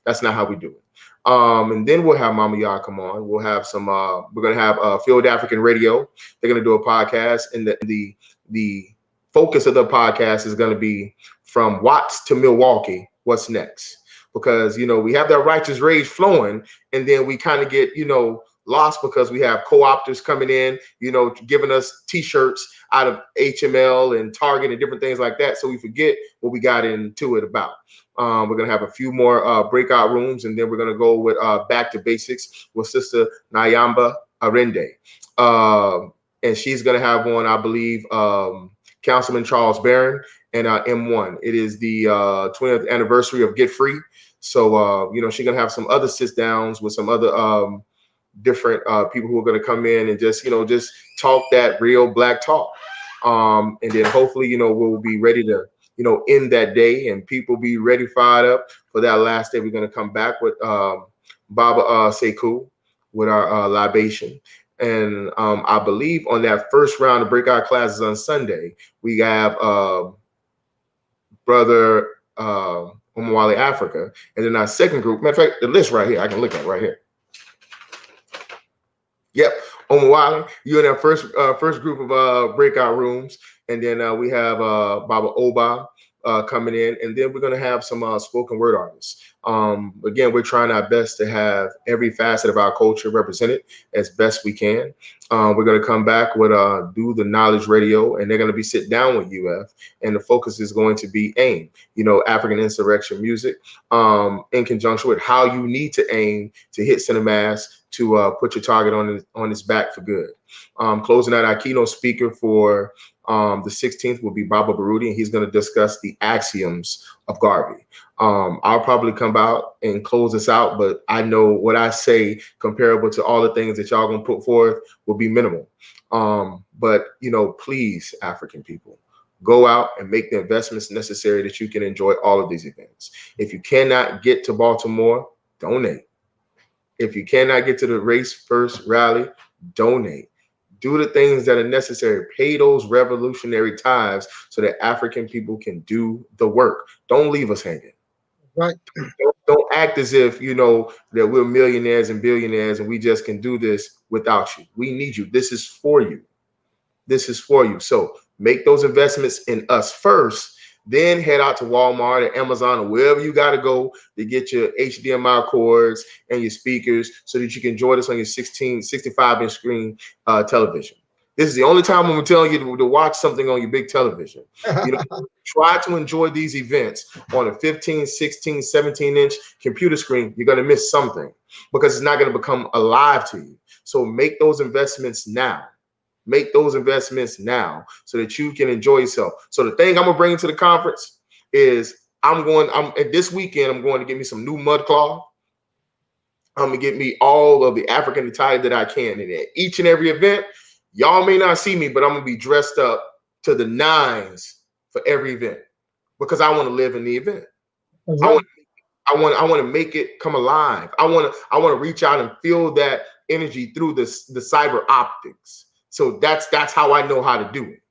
That's not how we do it. And then we'll have Mama Yah come on. We'll have we're going to have Field African Radio. They're going to do a podcast, and the focus of the podcast is going to be from Watts to Milwaukee. What's next? Because, you know, we have that righteous rage flowing, and then we kind of get, you know, lost because we have co-opters coming in, you know, giving us T-shirts out of HML and Target and different things like that. So we forget what we got into it about. We're going to have a few more breakout rooms, and then we're going to go with Back to Basics with Sister Nyamba Arende. And she's going to have on, I believe, Councilman Charles Barron and M1. It is the 20th anniversary of Get Free. So, you know, she's going to have some other sit-downs with some other different people who are going to come in and just, you know, just talk that real black talk. And then hopefully, you know, we'll be ready to, you know, end that day and people be ready, fired up for that last day. We're going to come back with Baba Sekou with our libation. And I believe on that first round of breakout classes on Sunday, we have Brother Omowale Africa. And then our second group, matter of fact, the list right here, I can look at right here. Yep, Omowale, you're in that first group of breakout rooms. And then we have Baba Oba coming in. And then we're going to have some spoken word artists. Again, we're trying our best to have every facet of our culture represented as best we can. We're going to come back with Do the Knowledge Radio, and they're going to be sit down with UF, and the focus is going to be AIM, you know, African insurrection music, in conjunction with how you need to aim to hit Cinemass to put your target on his back for good. Closing out, our keynote speaker for the 16th will be Baba Baruti, and he's going to discuss the axioms of Garvey. I'll probably come out and close this out, but I know what I say comparable to all the things that y'all gonna put forth will be minimal. But, you know, please, African people, go out and make the investments necessary that you can enjoy all of these events. If you cannot get to Baltimore, donate. If you cannot get to the Race First rally, donate. Do the things that are necessary. Pay those revolutionary tithes so that African people can do the work. Don't leave us hanging. Right. Don't act as if, you know, that we're millionaires and billionaires and we just can do this without you. We need you. This is for you. This is for you. So make those investments in us first, then head out to Walmart or Amazon or wherever you got to go to get your HDMI cords and your speakers so that you can enjoy this on your 65-inch screen television. This is the only time I'm telling you to watch something on your big television. You know, try to enjoy these events on a 15, 16, 17-inch computer screen. You're going to miss something because it's not going to become alive to you. So make those investments now. Make those investments now so that you can enjoy yourself. So the thing I'm going to bring to the conference is this weekend, I'm going to get me some new mud cloth. I'm going to get me all of the African attire that I can. And at each and every event, y'all may not see me, but I'm going to be dressed up to the nines for every event because I want to live in the event. Right. I want to make it come alive. I want to reach out and feel that energy through the cyber optics. So that's how I know how to do it.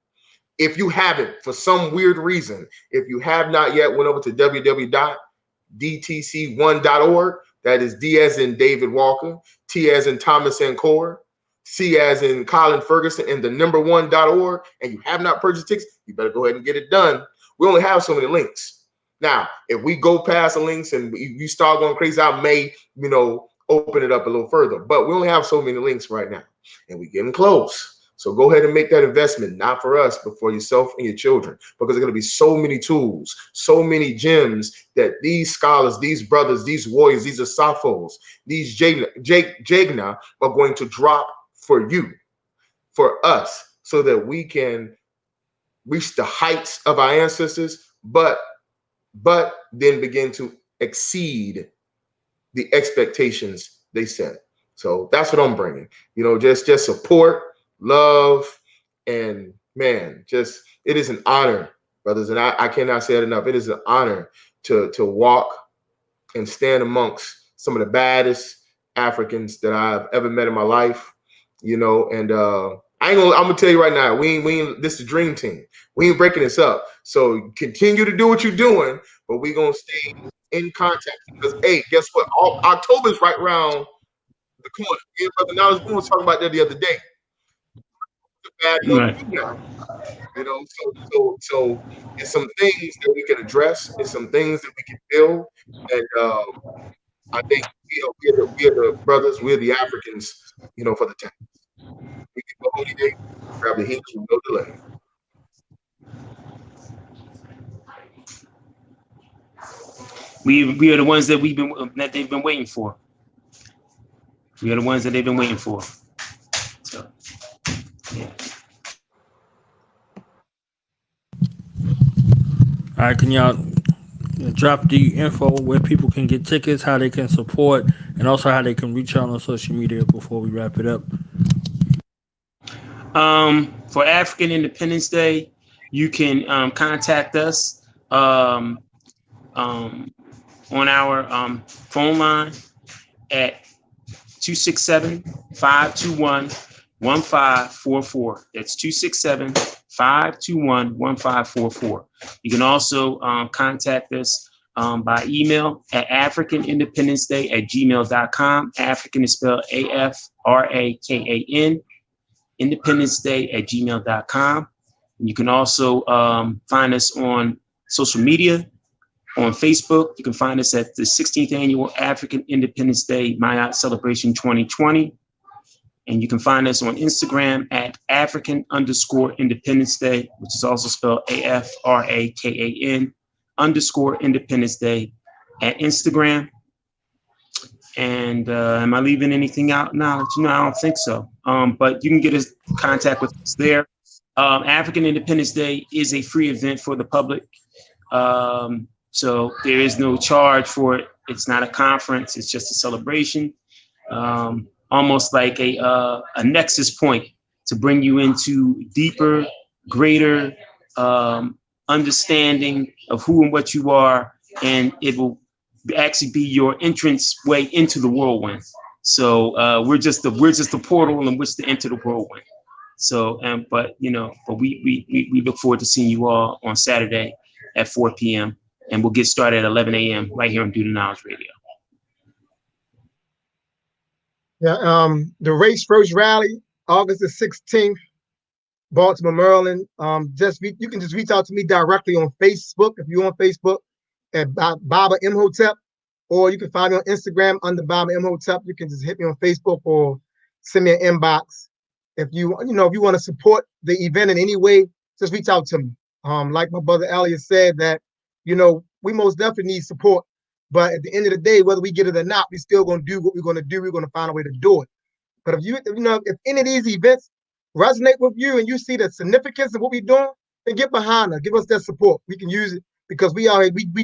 If you haven't, for some weird reason, if you have not yet went over to www.dtc1.org, that is D as in David Walker, T as in Thomas and Core, C as in Colin Ferguson, and the #1.org, and you have not purchased tickets, you better go ahead and get it done. We only have so many links. Now, if we go past the links and you start going crazy, I may, you know, open it up a little further, but we only have so many links right now, and we're getting close. So go ahead and make that investment, not for us, but for yourself and your children, because there are going to be so many tools, so many gems that these scholars, these brothers, these warriors, these Asafos, these Jagna are going to drop for you, for us, so that we can reach the heights of our ancestors, but then begin to exceed the expectations they set. So that's what I'm bringing. You know, just support, love, and man, it is an honor brothers. And I cannot say it enough. It is an honor to walk and stand amongst some of the baddest Africans that I've ever met in my life, you know. And I'm gonna tell you right now, we ain't this is the dream team. We ain't breaking this up. So continue to do what you're doing, but we gonna stay in contact because, hey, guess what? October's right around the corner. Me and Brother Knowledge was talking about that the other day. The bad Right. You know, so it's some things that we can address. It's some things that we can build, and I think we are the brothers, we're the Africans, you know, for the time. We can go holy day, grab the heat with no delay. We are the ones that they've been waiting for. We are the ones that they've been waiting for. So, yeah. All right, can y'all drop the info where people can get tickets, how they can support, and also how they can reach out on social media before we wrap it up? For African Independence Day, you can contact us on our phone line at 267-521-1544. That's 267-521-1544. You can also contact us by email at africanindependenceday@gmail.com. African is spelled AFRAKAN. independenceday@gmail.com. You can also find us on social media. On Facebook, you can find us at the 16th Annual African Independence Day Ma'at Celebration 2020. And you can find us on Instagram at African_Independence Day, which is also spelled AFRAKAN_Independence Day at Instagram. And am I leaving anything out now? No, I don't think so. But you can get in contact with us there. African Independence Day is a free event for the public. So there is no charge for it. It's not a conference. It's just a celebration. Almost like a nexus point to bring you into deeper, greater understanding of who and what you are. And it will actually be your entrance way into the whirlwind. So we're just the portal in which to enter the whirlwind. So but we look forward to seeing you all on Saturday at 4 p.m. and we'll get started at 11 a.m. right here on Do the Knowledge Radio. Yeah, the Race First Rally, August the 16th, Baltimore, Maryland. You can just reach out to me directly on Facebook if you're on Facebook at Baba Imhotep, or you can find me on Instagram under Baba Imhotep. You can just hit me on Facebook or send me an inbox. If you want to support the event in any way, just reach out to me. Like my brother Aleous said, that we most definitely need support. But at the end of the day, whether we get it or not, we're still going to do what we're going to do. We're going to find a way to do it. But if any of these events resonate with you and you see the significance of what we're doing, then get behind us. Give us that support. We can use it because we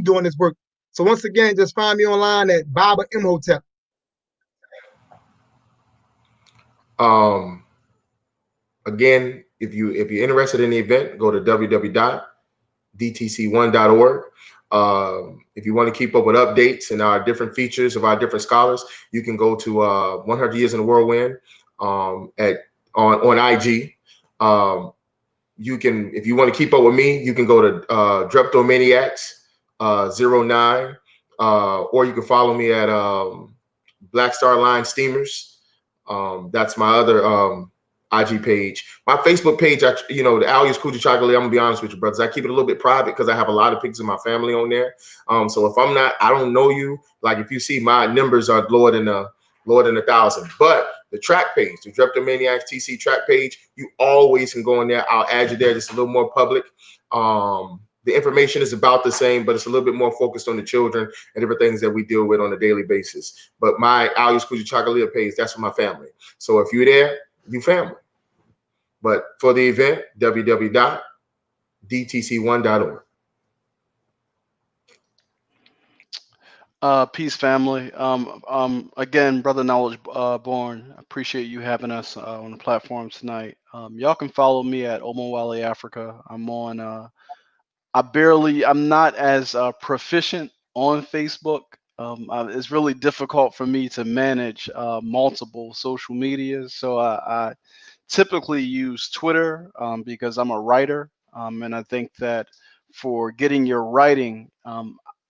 doing this work. So once again, just find me online at Baba Imhotep. Again, if you're interested in the event, go to www.dtc1.org. If you want to keep up with updates and our different features of our different scholars, you can go to 100 Years in the Whirlwind on IG. You can, if you want to keep up with me, you can go to Dreptomaniacs 09, or you can follow me at Black Star Line Steamers. That's my other IG page. My Facebook page, the Aleous Chocolate, I'm gonna be honest with you, brothers, I keep it a little bit private because I have a lot of pictures of my family on there. So if I don't know you, like if you see my numbers are lower than 1,000. But the track page, the Dreptomaniacs TC track page, you always can go in there. I'll add you there, just a little more public. The information is about the same, but it's a little bit more focused on the children and different things that we deal with on a daily basis. But my Aleous Chocolate page, that's for my family. So if you're there, you family. But for the event, www.dtc1.org. Peace, family. Again, Brother Knowledge Born, appreciate you having us on the platform tonight. Y'all can follow me at Omowale Africa. I'm on I'm not as proficient on Facebook. It's really difficult for me to manage multiple social medias. So I typically use Twitter because I'm a writer. And I think that for getting your writing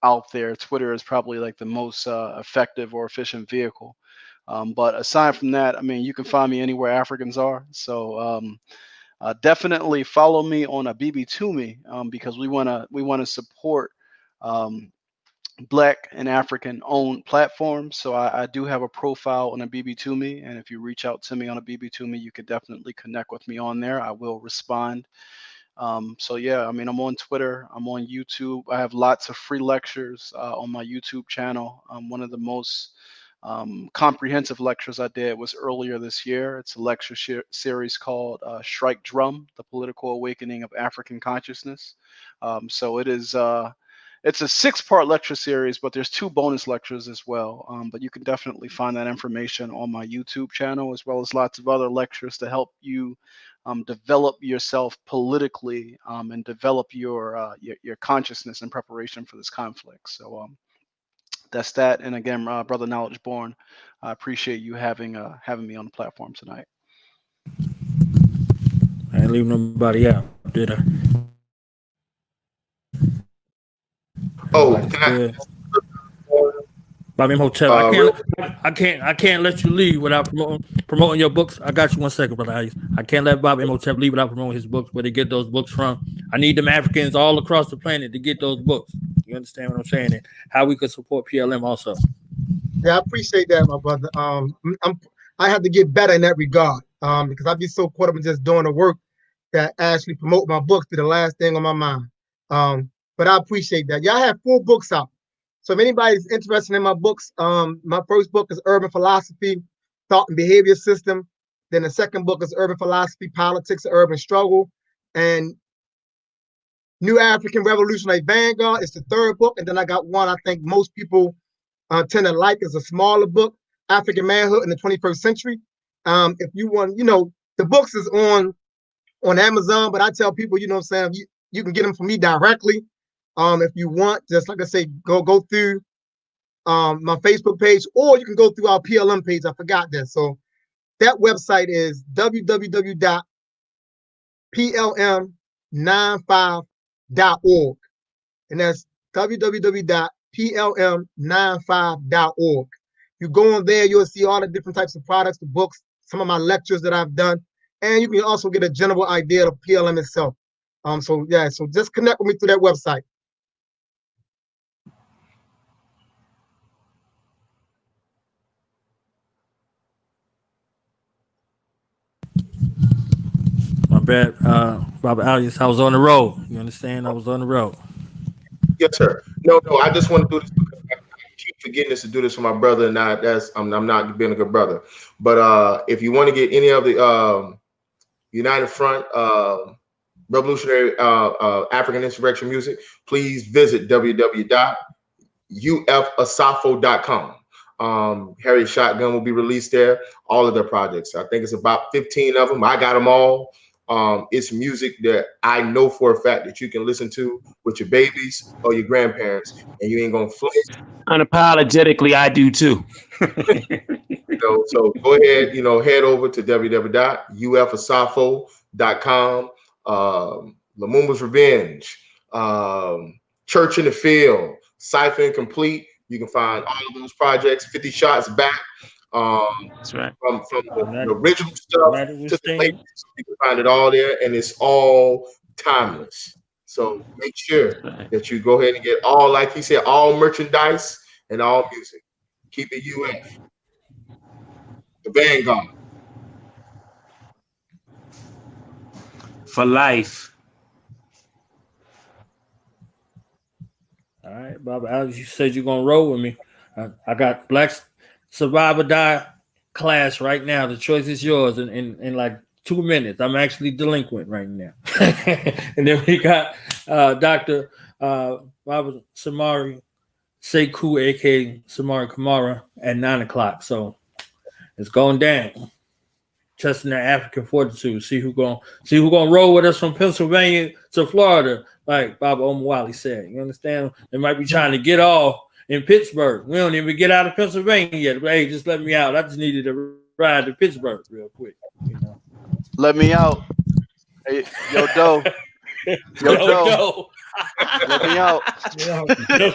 out there, Twitter is probably like the most effective or efficient vehicle. But aside from that, I mean, you can find me anywhere Africans are. So definitely follow me on a BB2Me because we wanna support Black and African owned platforms. So I do have a profile on a BB2Me, and if you reach out to me on a BB2Me, you could definitely connect with me on there. I will respond. So yeah, I mean, I'm on Twitter, I'm on YouTube. I have lots of free lectures on my YouTube channel. One of the most comprehensive lectures I did was earlier this year. It's a lecture series called Strike Drum, The Political Awakening of African Consciousness. So it's a 6-part lecture series, but there's 2 bonus lectures as well. But you can definitely find that information on my YouTube channel, as well as lots of other lectures to help you develop yourself politically and develop your consciousness in preparation for this conflict. So that's that. And again, Brother Knowledge Born, I appreciate you having me on the platform tonight. I ain't leave nobody out, did I? Oh, Bobby Imhotep, I can't let you leave without promoting your books. I got you 1 second, brother Aleous. I can't let Bobby Imhotep leave without promoting his books. Where they get those books from? I need them Africans all across the planet to get those books. You understand what I'm saying? And how we could support PLM also. Yeah, I appreciate that, my brother. I have to get better in that regard because I'd be so caught up in just doing the work that actually promote my books to the last thing on my mind. But I appreciate that. Yeah, I have 4 books out. So if anybody's interested in my books, my first book is Urban Philosophy, Thought and Behavior System. Then the second book is Urban Philosophy, Politics, and Urban Struggle. And New African Revolutionary Vanguard is the third book. And then I got one I think most people tend to like is a smaller book, African Manhood in the 21st Century. If you want, the books is on Amazon, but I tell people, you know what I'm saying, you can get them from me directly. If you want, just like I say, go through my Facebook page, or you can go through our PLM page. I forgot that. So that website is www.plm95.org. And that's www.plm95.org. You go on there, you'll see all the different types of products, the books, some of my lectures that I've done, and you can also get a general idea of PLM itself. So just connect with me through that website. My bad, Robert Aleous. I was on the road. You understand? I was on the road. Yes, sir. No, I just want to do this because I keep forgetting to do this for my brother, and I'm not being a good brother. But if you want to get any of the United Front Revolutionary African Insurrection music, please visit www.ufasafo.com. Harry Shotgun will be released there. All of their projects. I think it's about 15 of them. I got them all. It's music that I know for a fact that you can listen to with your babies or your grandparents, and you ain't gonna flinch. Unapologetically, I do too. So go ahead, head over to www.ufasafo.com. Lumumba's Revenge, Church in the Field, Cipher Incomplete. You can find all of those projects 50 shots back. That's right. From the original stuff to the latest. You can find it all there, and it's all timeless. So make sure that you go ahead and get all, like he said, all merchandise and all music. Keep it UF. The Vanguard. For life. All right, Bobby Aleous, you said you're gonna roll with me. I got Black Survive or Die class right now. The choice is yours in like 2 minutes. I'm actually delinquent right now. And then we got Dr. Robert Samari Sekou, aka Samari Kamara, at 9 o'clock. So it's going down. Testing that African fortitude. See who gonna roll with us from Pennsylvania to Florida. like Baba Omowale said. You understand? They might be trying to get off in Pittsburgh. We don't even get out of Pennsylvania yet. But, hey, just let me out. I just needed to ride to Pittsburgh real quick. You know? Let me out. Hey, yo, Doe. Yo, Doe. Let me out. Yo,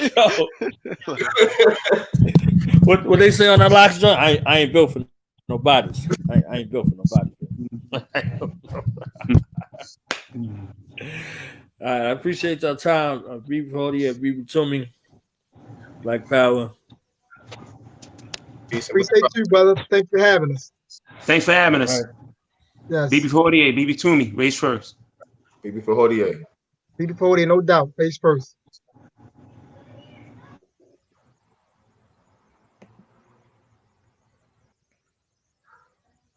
Doe. What they say on that last joint? I ain't built for nobody's. I ain't built for nobody. All right, I appreciate your time. BB40, BB20, Black Power. Appreciate you, brother. Thanks for having us. Thanks for having us. Right. Yes. BB48, BB20, race first. BB48. BB48, no doubt. Face first.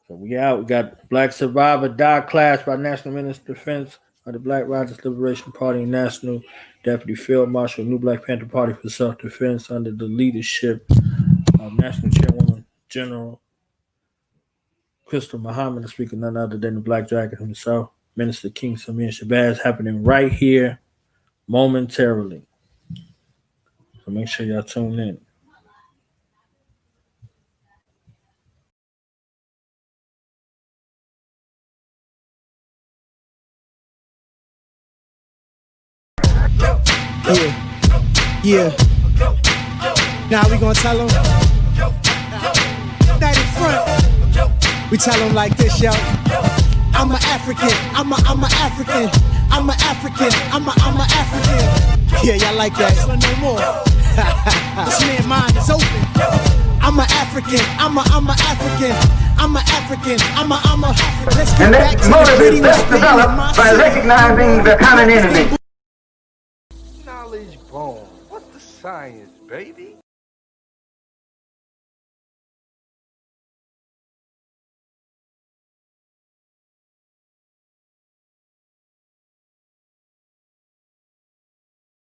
So we out. We got Black Survivor died clash by National Minister of Defense of the Black Riders Liberation Party, National Deputy Field Marshal, New Black Panther Party for Self-Defense under the leadership of National Chairwoman General Crystal Muhammad, speaking none other than the Black Dragon himself, Minister King Samir Shabazz, happening right here momentarily. So make sure y'all tune in. Yeah. Now we gonna tell them that in front. We tell them like this, yo. I'm an African. I'm a African. I'm an African. I'm a African. Yeah, y'all like that? No more. This man's mind is open. I'm an African. I'm a African. I'm an African. I'm a. Let's get back to the gritty best developed by recognizing the common enemy. Knowledge bomb. What's the science, baby?